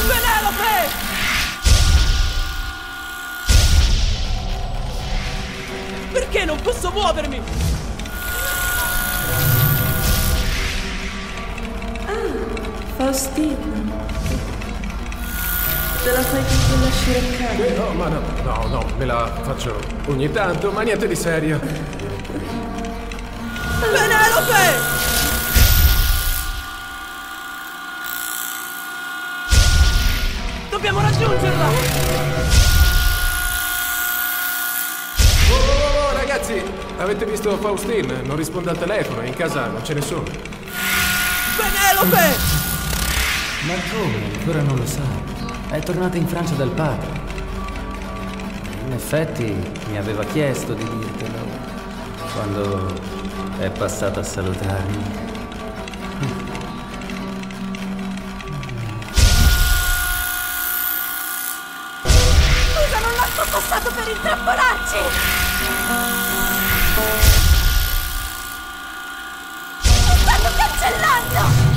Penelope! Perché non posso muovermi? Faustino. Te la fai con quella scireccata? No, ma no, me la faccio ogni tanto, ma niente di serio. Penelope! Dobbiamo raggiungerla! Oh, ragazzi, avete visto Faustine? Non risponde al telefono, in casa non ce ne sono. Penelope! Ma come? Ancora non lo sai. È tornata in Francia dal padre. In effetti mi aveva chiesto di dirtelo quando è passata a salutarmi. Usano il nostro passato per intrappolarci! Ci stanno cancellando!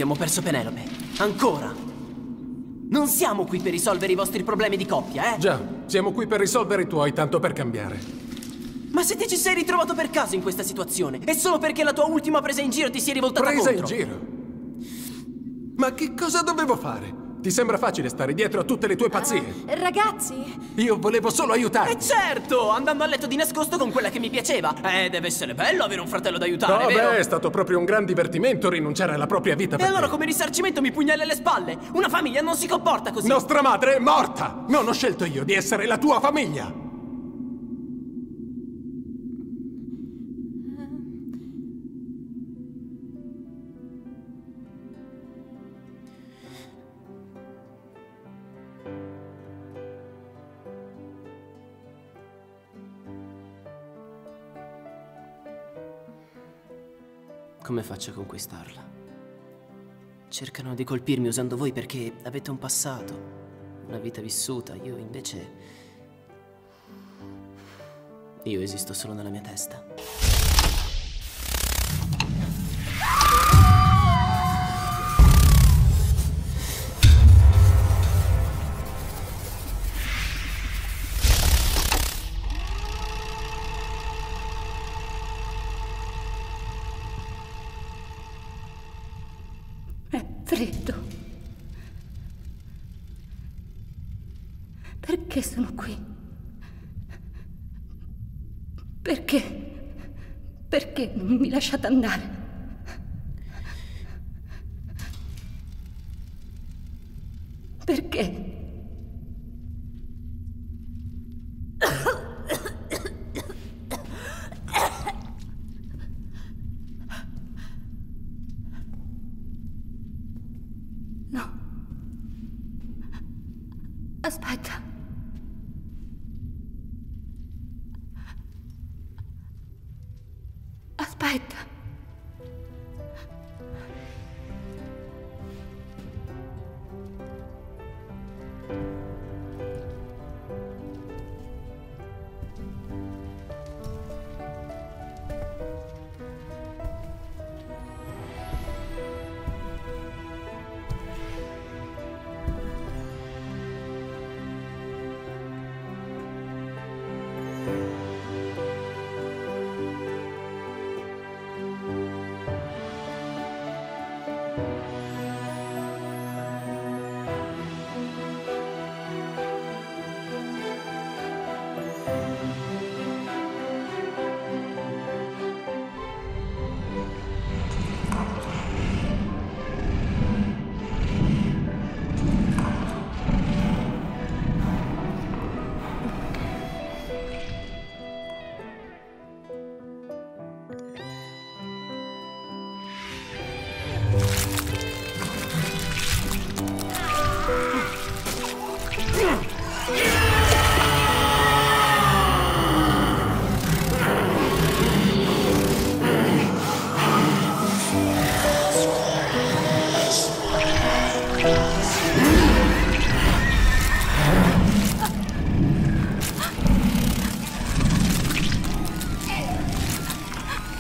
Abbiamo perso Penelope. Ancora. Non siamo qui per risolvere i vostri problemi di coppia, eh? Già, siamo qui per risolvere i tuoi, tanto per cambiare. Ma se ti ci sei ritrovato per caso in questa situazione, è solo perché la tua ultima presa in giro ti si è rivoltata contro. Presa in giro? Ma che cosa dovevo fare? Ti sembra facile stare dietro a tutte le tue pazzie? Ragazzi! Io volevo solo aiutarti. Certo! Andando a letto di nascosto con quella che mi piaceva. Deve essere bello avere un fratello da aiutare, Oh, vero? beh, è stato proprio un gran divertimento rinunciare alla propria vita E per allora te. come risarcimento mi pugnali alle spalle? Una famiglia non si comporta così. Nostra madre è morta! Non ho scelto io di essere la tua famiglia! Come faccio a conquistarla? Cercano di colpirmi usando voi perché avete un passato, una vita vissuta. Io invece... Io esisto solo nella mia testa. Freddo. Perché sono qui? Perché? Perché non mi lasciate andare? Perché? Aspetta. Aspetta.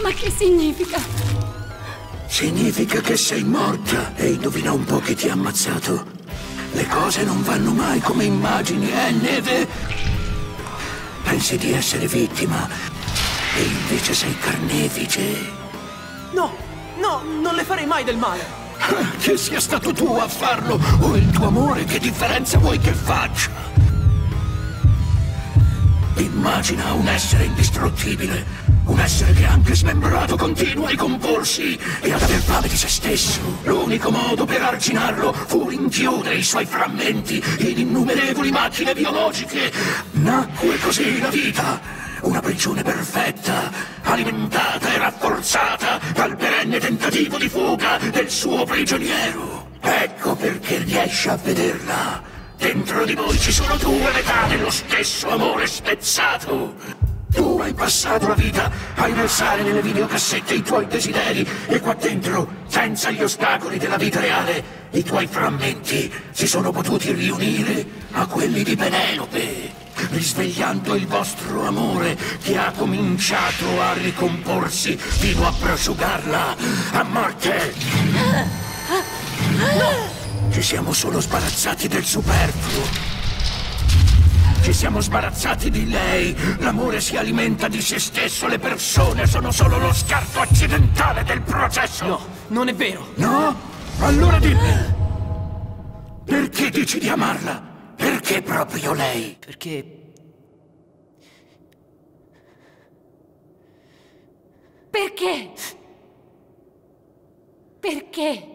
Ma che significa? Significa che sei morta e indovina un po' chi ti ha ammazzato. Le cose non vanno mai come immagini, Neve? Pensi di essere vittima e invece sei carnefice. No, no, non le farei mai del male. Che sia stato tu a farlo o il tuo amore, che differenza vuoi che faccia? Immagina un essere indistruttibile. Un essere che anche smembrato continua a ricomporsi e ad aver fame di se stesso. L'unico modo per arginarlo fu rinchiudere i suoi frammenti in innumerevoli macchine biologiche. Nacque così la vita, una prigione perfetta, alimentata e rafforzata dal perenne tentativo di fuga del suo prigioniero. Ecco perché riesci a vederla. Dentro di voi ci sono due metà dello stesso amore spezzato. Tu hai passato la vita a riversare nelle videocassette i tuoi desideri e qua dentro, senza gli ostacoli della vita reale, i tuoi frammenti si sono potuti riunire a quelli di Penelope, risvegliando il vostro amore che ha cominciato a ricomporsi fino a prosciugarla a morte. Ci siamo solo sbarazzati del superfluo. Ci siamo sbarazzati di lei. L'amore si alimenta di se stesso. Le persone sono solo lo scarto accidentale del processo. No, non è vero. No? Allora dimmi. Perché dici di amarla? Perché proprio lei? Perché... Perché? Perché?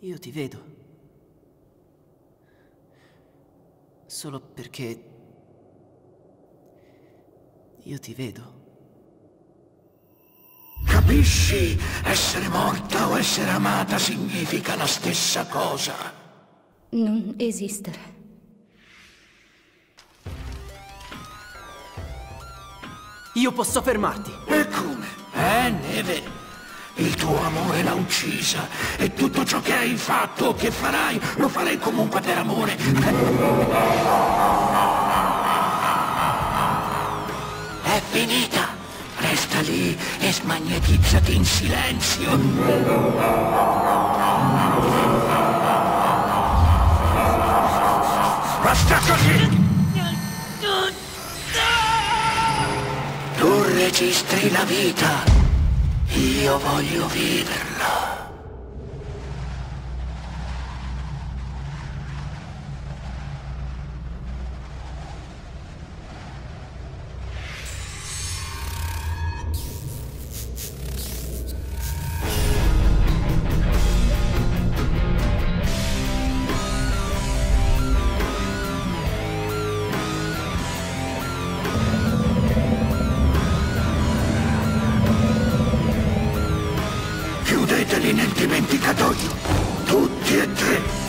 Io ti vedo. Solo perché... io ti vedo. Capisci? Essere morta o essere amata significa la stessa cosa. Non esistere. Io posso fermarti. E come? Neve? Il tuo amore l'ha uccisa e tutto ciò che hai fatto o che farai lo farai comunque per amore. È finita. Resta lì e smagnetizzati in silenzio. Basta così. Tu registri la vita. Io voglio viverla. Chiudeteli nel dimenticatoio, tutti e tre.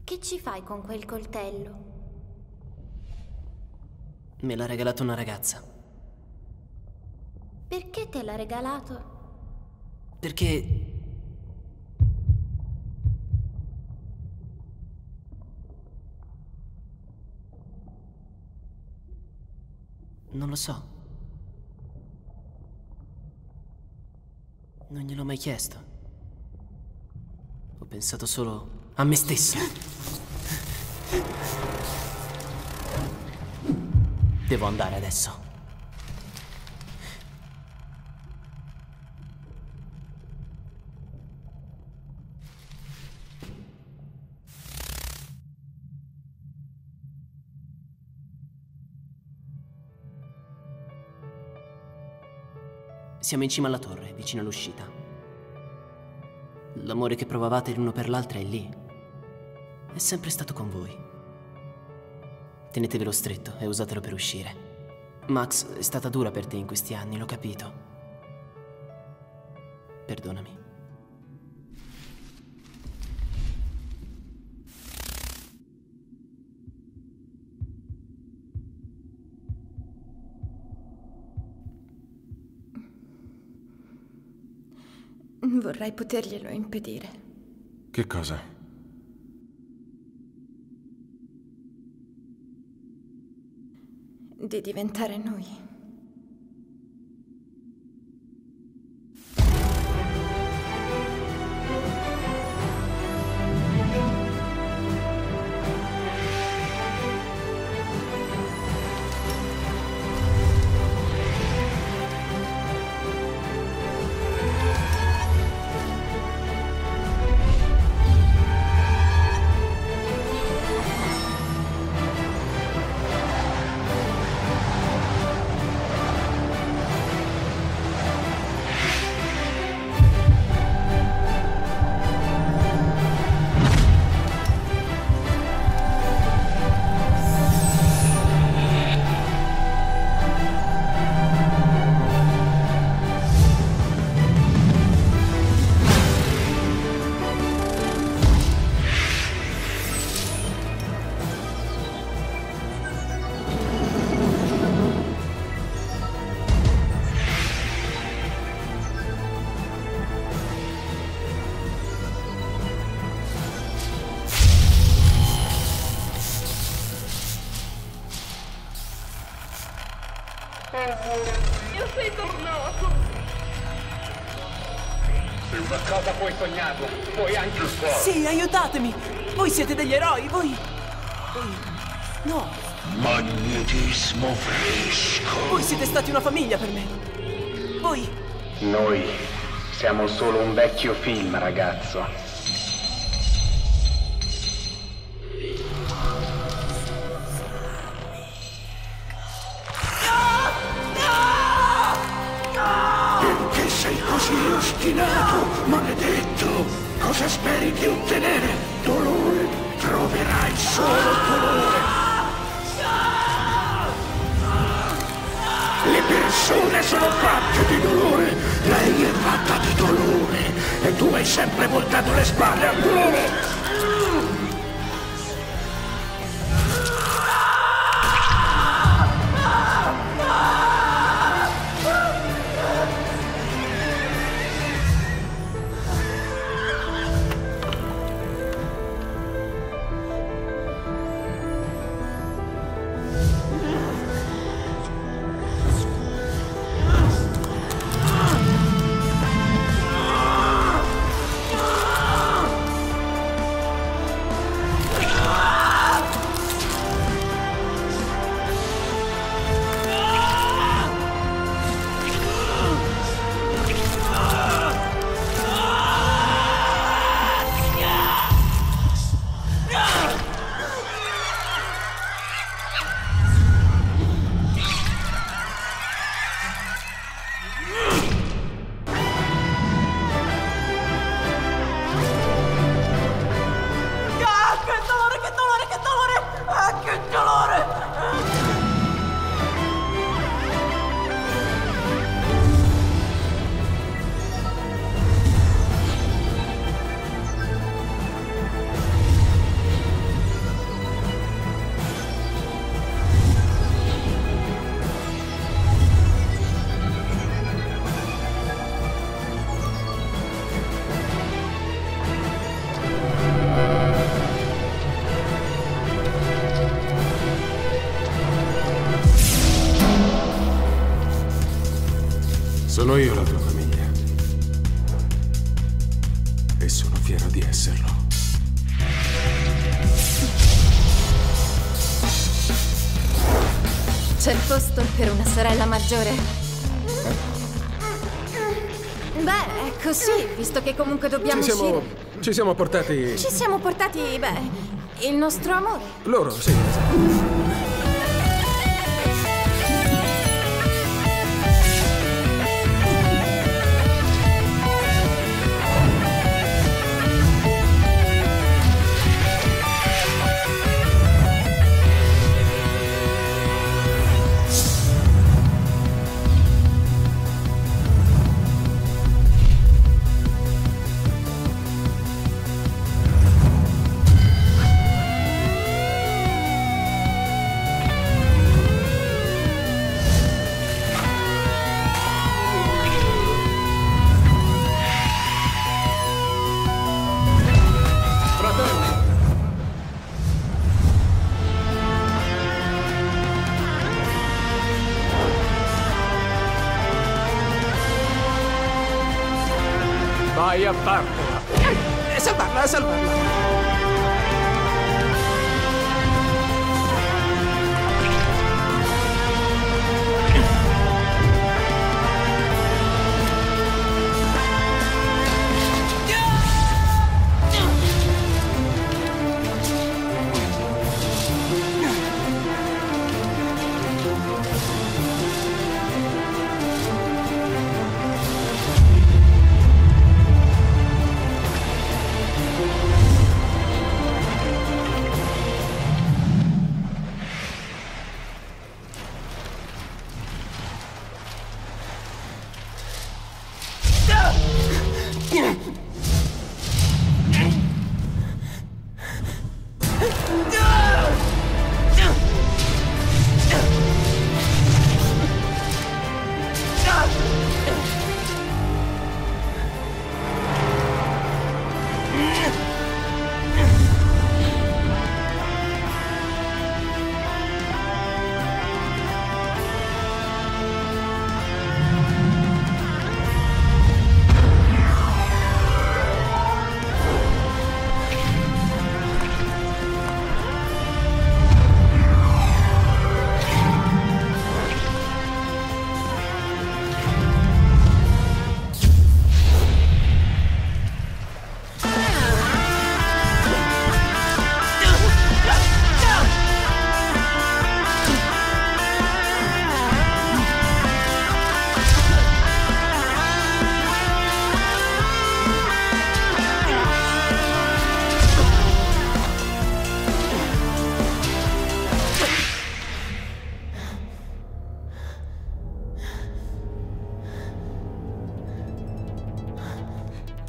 Che ci fai con quel coltello? Me l'ha regalato una ragazza. Perché te l'ha regalato? Perché... non lo so. Non gliel'ho mai chiesto. Ho pensato solo a me stesso. Devo andare adesso. Siamo in cima alla torre, vicino all'uscita. L'amore che provavate l'uno per l'altra è lì. È sempre stato con voi. Tenetevelo stretto e usatelo per uscire. Max, è stata dura per te in questi anni, l'ho capito. Perdonami. Vorrei poterglielo impedire. Che cosa? di diventare noi. Io sei tornato. Se una cosa puoi sognarla, puoi anche farlo. Sì, aiutatemi! Voi siete degli eroi, voi... No. Magnetismo fresco. Voi siete stati una famiglia per me. Voi... Noi siamo solo un vecchio film, ragazzo. Perché sei così ostinato, maledetto? Cosa speri di ottenere? Dolore? Troverai solo dolore. Le persone sono fatte di dolore, lei è fatta di dolore e tu hai sempre voltato le spalle al dolore. Sono io la tua famiglia. E sono fiero di esserlo. C'è il posto per una sorella maggiore? Beh, è così, visto che comunque dobbiamo uscire. Ci siamo portati... Ci siamo portati, beh, il nostro amore. Loro, sì, esatto. mai a fartela. Salvarla, salvarla.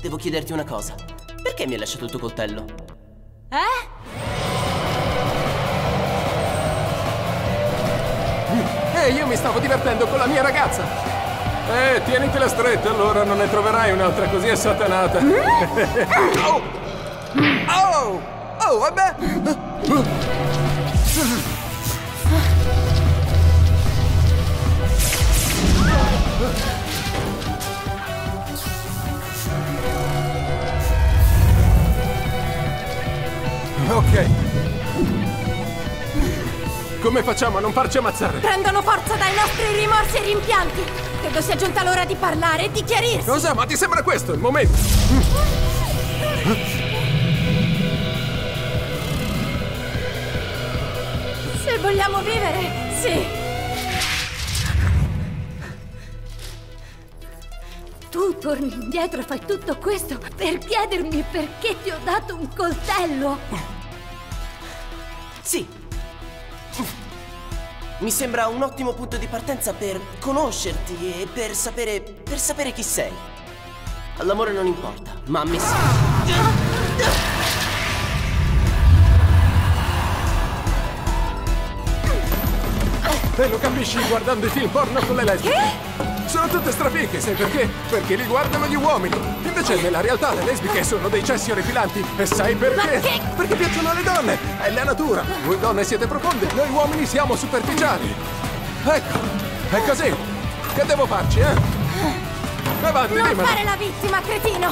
Devo chiederti una cosa. Perché mi hai lasciato il tuo coltello? Io mi stavo divertendo con la mia ragazza. Tienitela stretta, allora non ne troverai un'altra così assatanata. Oh, vabbè. Ok. Come facciamo a non farci ammazzare? Prendono forza dai nostri rimorsi e rimpianti. Credo sia giunta l'ora di parlare e di chiarirsi. Cosa? Ma ti sembra questo il momento? Se vogliamo vivere, sì. Tu torni indietro e fai tutto questo per chiedermi perché ti ho dato un coltello? Sì. Mi sembra un ottimo punto di partenza per conoscerti e per sapere chi sei. L'amore non importa, ma a me sì. Te lo capisci guardando i film porno con le lesbiche? Che? Sono tutte strafiche, sai perché? Perché li guardano gli uomini. Invece nella realtà le lesbiche sono dei cessi orripilanti. E sai perché? Ma che? Perché piacciono alle donne. È la natura. Voi donne siete profonde, noi uomini siamo superficiali. Ecco, è così. Che devo farci, Avanti, non dimmelo. fare la vittima, cretino.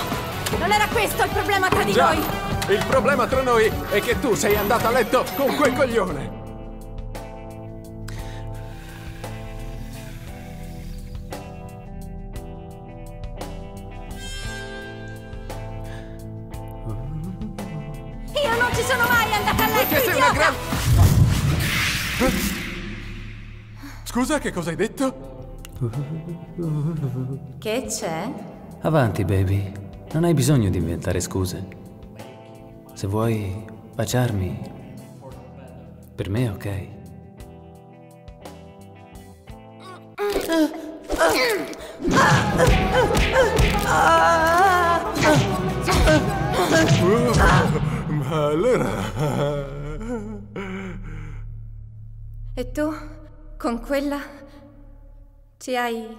Non era questo il problema tra di Già, noi. il problema tra noi è che tu sei andata a letto con quel coglione. Io non ci sono mai andata a letto, Perché sei idiota! una gran... Scusa, che cosa hai detto? Che c'è? Avanti, baby. Non hai bisogno di inventare scuse. Se vuoi baciarmi, per me è ok. Ma allora... E tu, con quella, ci hai...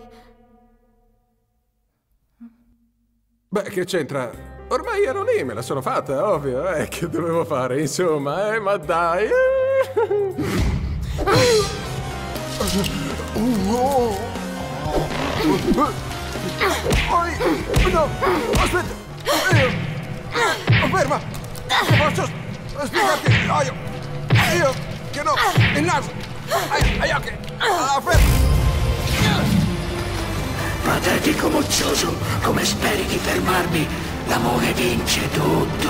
Beh, che c'entra? Ormai ero lì, me la sono fatta, ovvio. Che dovevo fare, insomma, ma dai. No, aspetta! Ferma! Posso spiegarti? Io che no! Il naso! Ai occhi! Ferma! Patetico moccioso, come speri di fermarmi? L'amore vince tutto.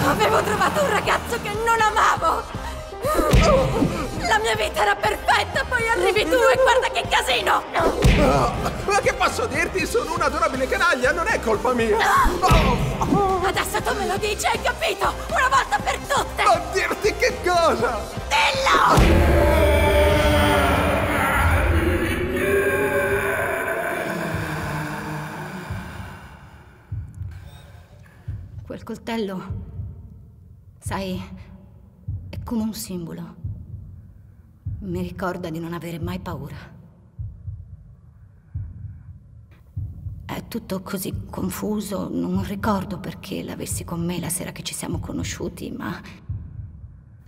Avevo trovato un ragazzo che non amavo! La mia vita era perfetta, poi arrivi tu e guarda che casino! Ma che posso dirti? Sono un adorabile canaglia, non è colpa mia! Adesso tu me lo dici, hai capito? Una volta per tutte! Ma dirti che cosa? Dillo! Quel coltello, sai, è come un simbolo. Mi ricorda di non avere mai paura. È tutto così confuso, non ricordo perché l'avessi con me la sera che ci siamo conosciuti, ma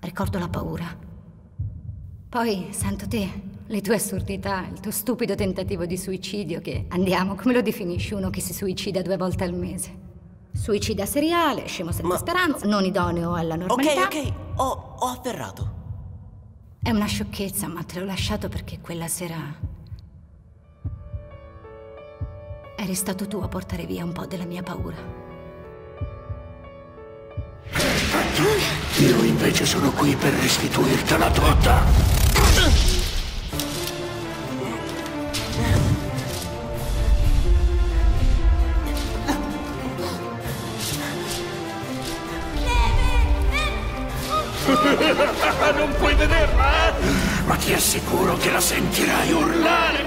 ricordo la paura. Poi sento te, le tue assurdità, il tuo stupido tentativo di suicidio che, andiamo, come lo definisci uno che si suicida 2 volte al mese? Suicida seriale, scemo senza speranza, non idoneo alla normalità. Ok, ho afferrato. È una sciocchezza, ma te l'ho lasciato perché quella sera eri stato tu a portare via un po' della mia paura. Io invece sono qui per restituirtela tutta. Non puoi vederla? Ma ti assicuro che la sentirai urlare!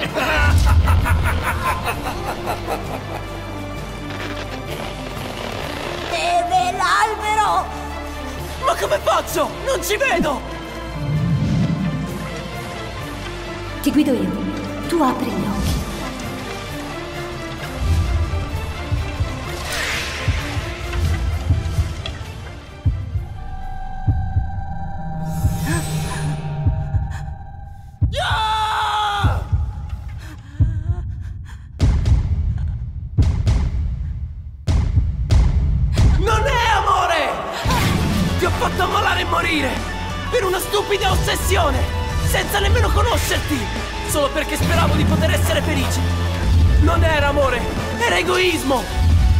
Deve l'albero! Ma come faccio? Non ci vedo! Ti guido io. Tu apri gli occhi. Per una stupida ossessione, senza nemmeno conoscerti, solo perché speravo di poter essere felice. Non era amore, era egoismo.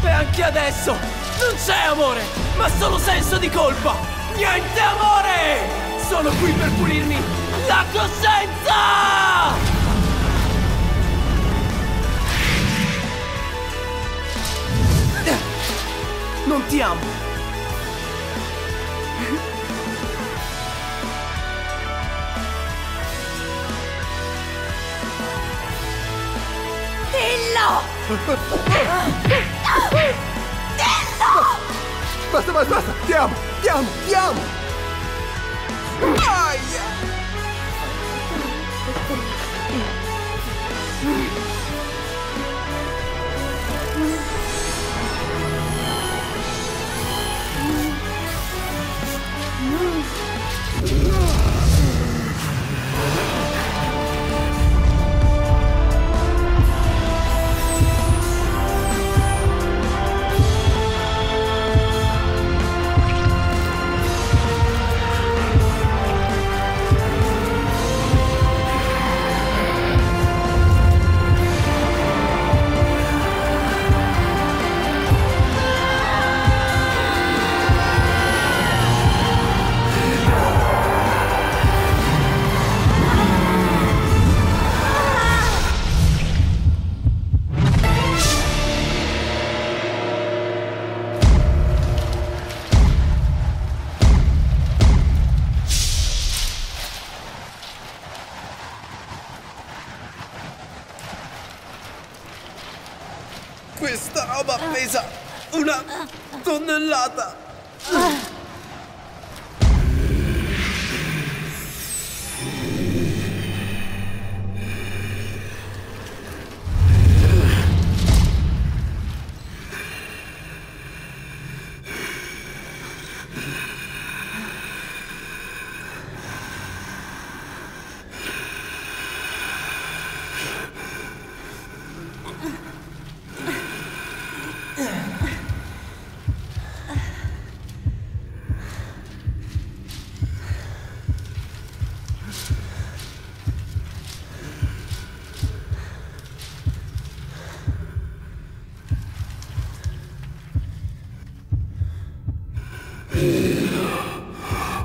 E anche adesso non c'è amore, ma solo senso di colpa. Niente amore! Sono qui per pulirmi la coscienza! Non ti amo. Dillo! Dillo! Basta, basta, basta! Ti amo! Aia! Questa roba pesa una tonnellata!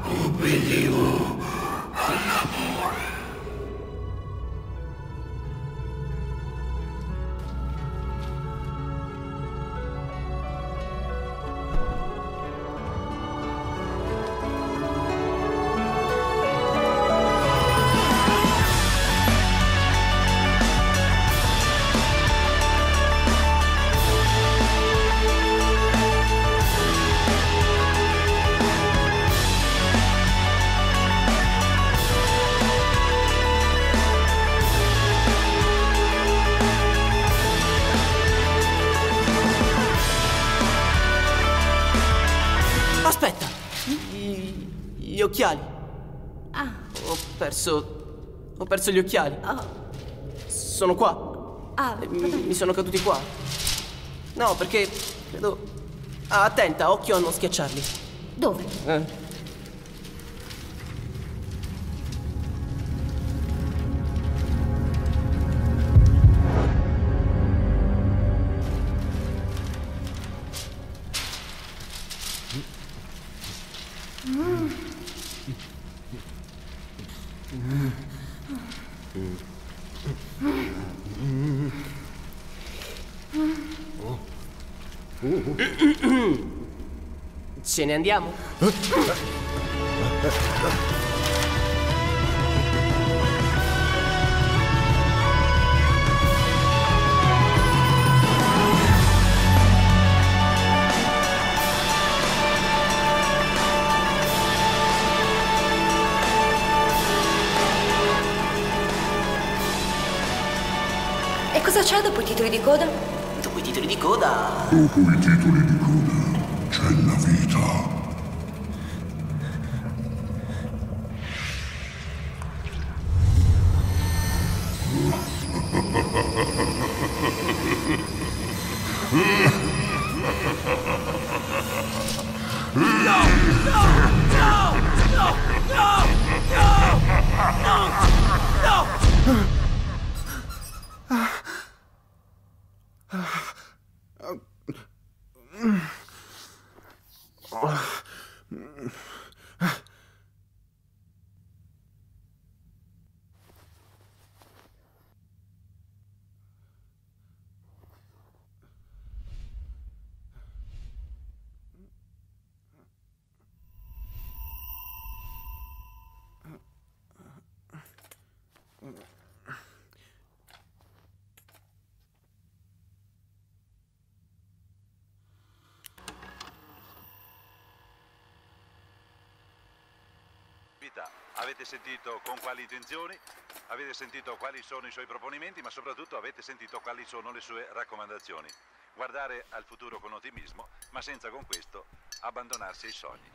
Obbedivo all'amore. Aspetta! Gli occhiali. Ho perso gli occhiali. Sono qua. Mi sono caduti qua. No, perché credo... attenta, occhio a non schiacciarli. Dove? Ce ne andiamo? E cosa c'è dopo i titoli di coda? Dopo i titoli di coda? Dopo i titoli di coda c'è la vita. vita. Avete sentito con quali intenzioni, avete sentito quali sono i suoi proponimenti, ma soprattutto avete sentito quali sono le sue raccomandazioni. Guardare al futuro con ottimismo, ma senza con questo abbandonarsi ai sogni.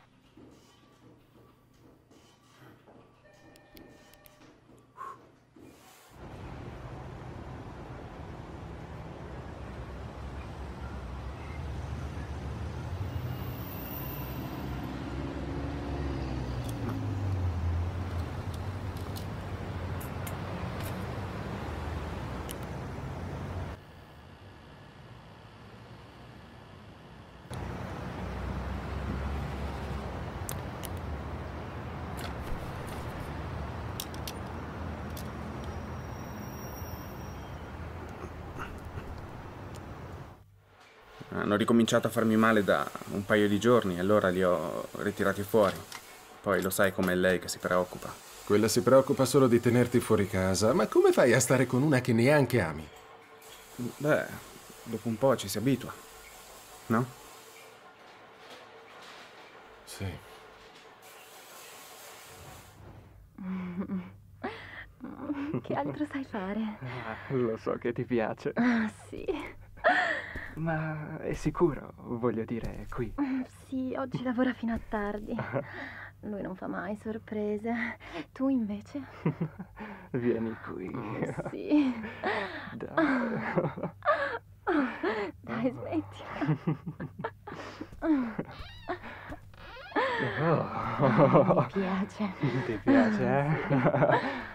Hanno ricominciato a farmi male da un paio di giorni e allora li ho ritirati fuori. Poi lo sai com'è lei che si preoccupa. Quella si preoccupa solo di tenerti fuori casa. Ma come fai a stare con una che neanche ami? Beh, dopo un po' ci si abitua, no? Sì. Che altro sai fare? Lo so che ti piace. Ah, sì. Ma è sicuro, voglio dire, qui. Sì, oggi lavora fino a tardi. Lui non fa mai sorprese. Tu invece? Vieni qui. Sì. Dai. Dai, smetti. Mi piace. Ti piace, eh?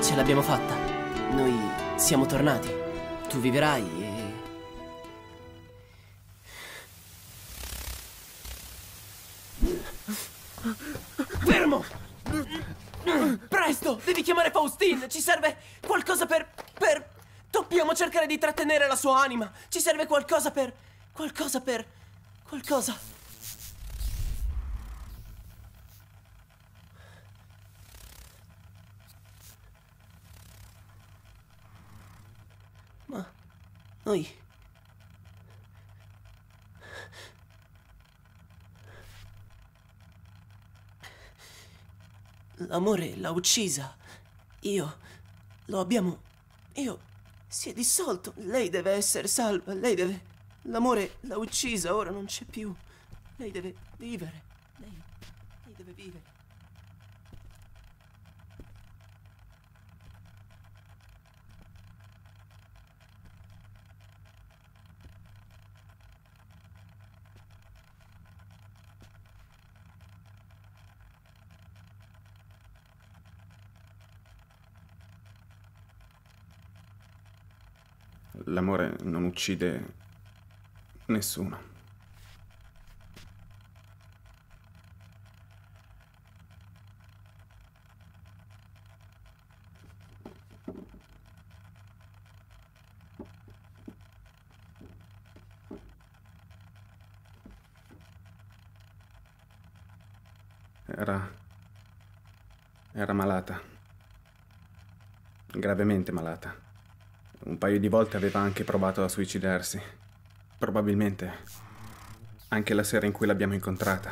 Ce l'abbiamo fatta. Noi siamo tornati. Tu viverai e... Fermo! Presto! Devi chiamare Faustine! Ci serve qualcosa per... Dobbiamo cercare di trattenere la sua anima! Ci serve qualcosa per... Qualcosa... Ma... Noi... L'amore l'ha uccisa. Lo abbiamo... Si è dissolto. Lei deve essere salva. Lei deve... L'amore l'ha uccisa, ora non c'è più. Lei deve vivere. Lei deve vivere. L'amore non uccide nessuno. Era malata. Gravemente malata. Un paio di volte aveva anche provato a suicidarsi. Probabilmente anche la sera in cui l'abbiamo incontrata.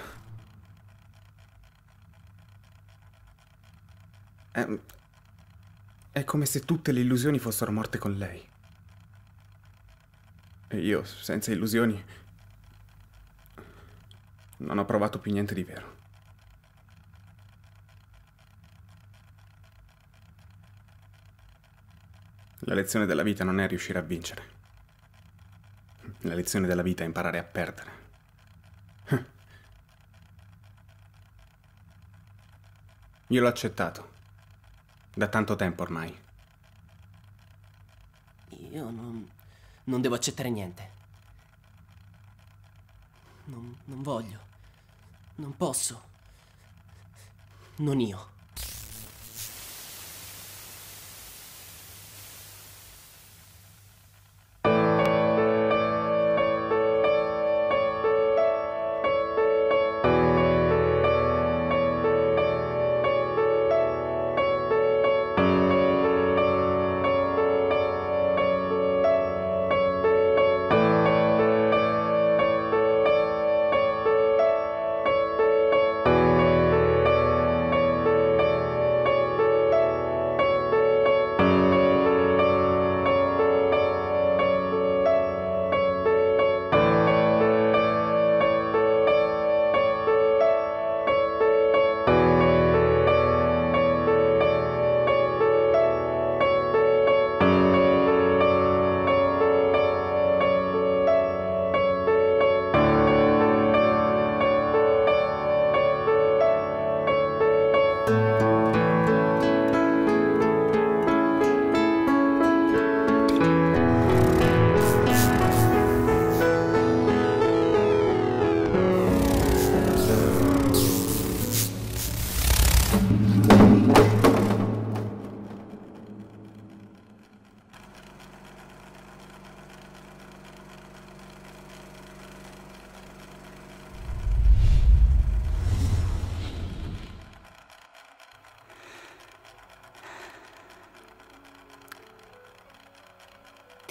È come se tutte le illusioni fossero morte con lei. E io, senza illusioni, non ho provato più niente di vero. La lezione della vita non è riuscire a vincere. La lezione della vita è imparare a perdere. Io l'ho accettato. Da tanto tempo ormai. Io non devo accettare niente. Non voglio. Non posso. Non io.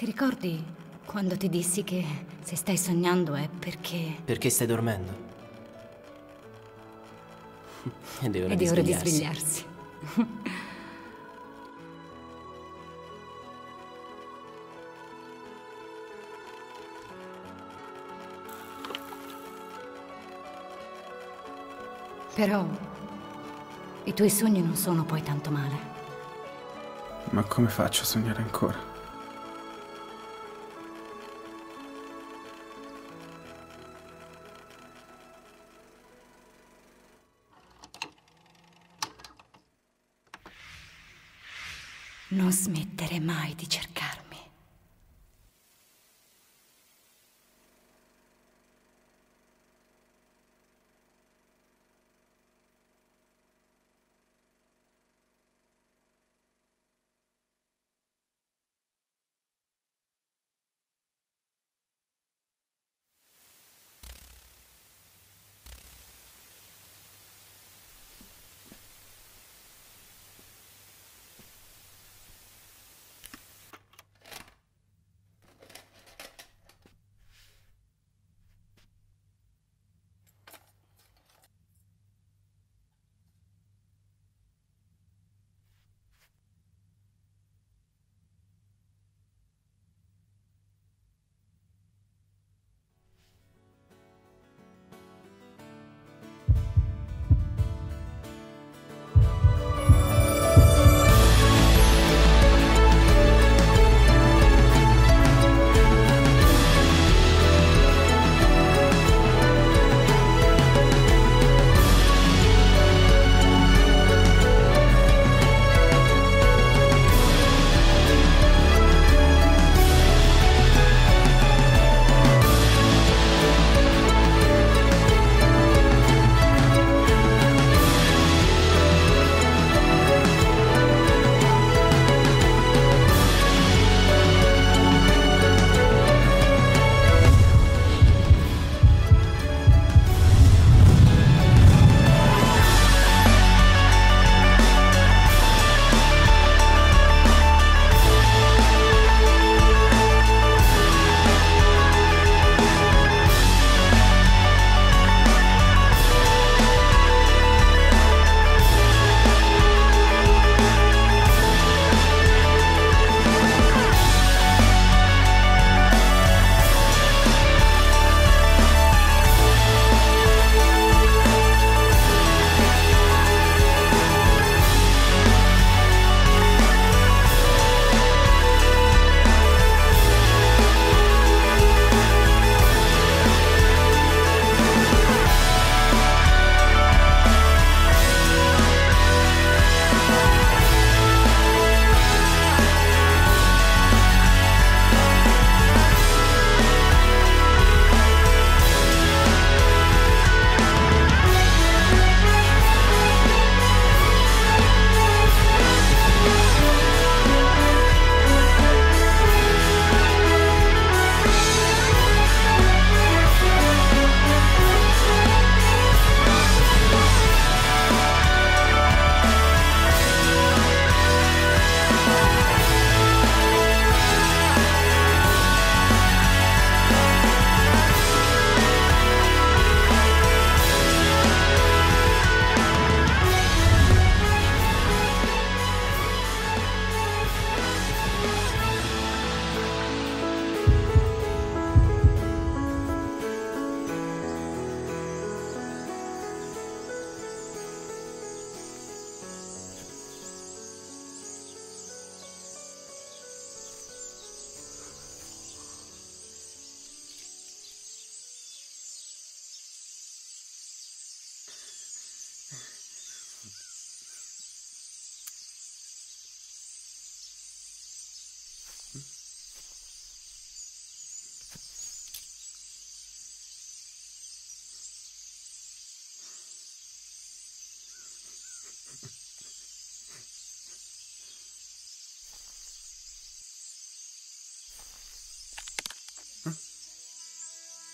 Ti ricordi quando ti dissi che se stai sognando è perché... Perché stai dormendo? Ed è ora di ora di svegliarsi. svegliarsi. Però i tuoi sogni non sono poi tanto male. Ma come faccio a sognare ancora? Non smettere mai di cercarmi.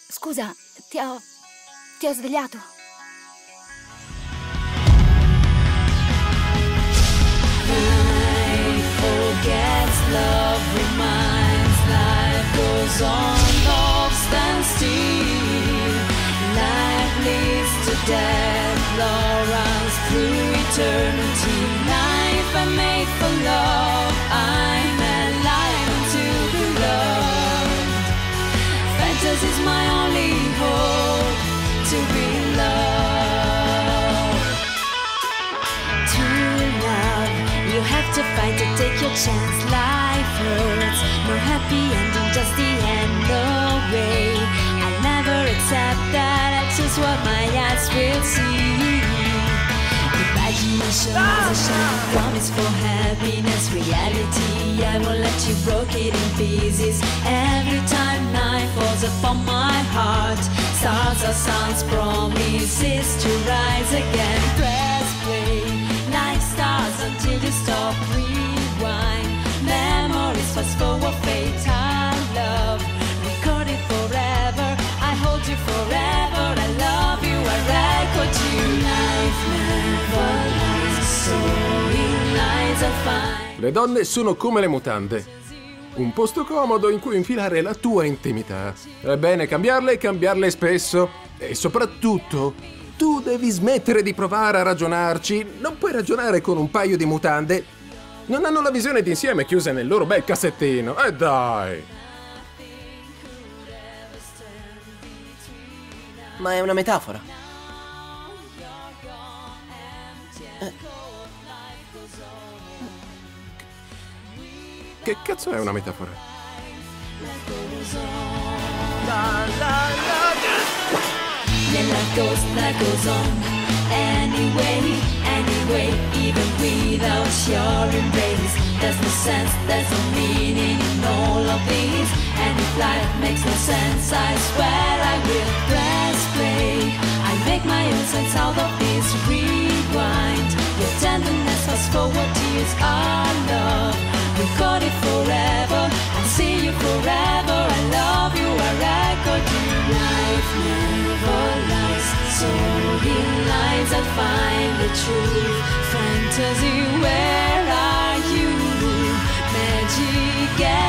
Scusa, ti ho svegliato? Forgets, love reminds, life goes on, love stands still. Life leads to death, love runs through eternity. Life I made for love, I'm alive to be loved. Fantasy's my only hope, to be loved. True love, you have to fight to take your chance. Life hurts, no happy ending, just the end, no way. I'll never accept that, I choose what my eyes will see. Imagination is a shining promise for happiness. Reality, I won't let you break it in pieces. Every time night falls upon my heart, stars are suns, promises to rise again. Press play, like stars until you stop, rewind. Memories fast forward, fatal love. Record it forever, I hold you forever. I love you, I record you. Life never lies, so in lies I find. Le donne sono come le mutande. Un posto comodo in cui infilare la tua intimità. È bene cambiarle e cambiarle spesso. E soprattutto, tu devi smettere di provare a ragionarci. Non puoi ragionare con un paio di mutande. Non hanno la visione d'insieme chiuse nel loro bel cassettino. Dai! Ma è una metafora. Che cazzo è una metafora? Yeah, life goes on. Anyway, even without your embrace, there's no sense, there's no meaning in all of this. And if life makes no sense, I swear I will press play. I make my own sense out of this. Rewind your tenderness, fast forward tears are love. Record it forever, I'll see you forever. I love you, I record you. Life never lies, so in lines I'll find the truth. Fantasy, where are you? Magic.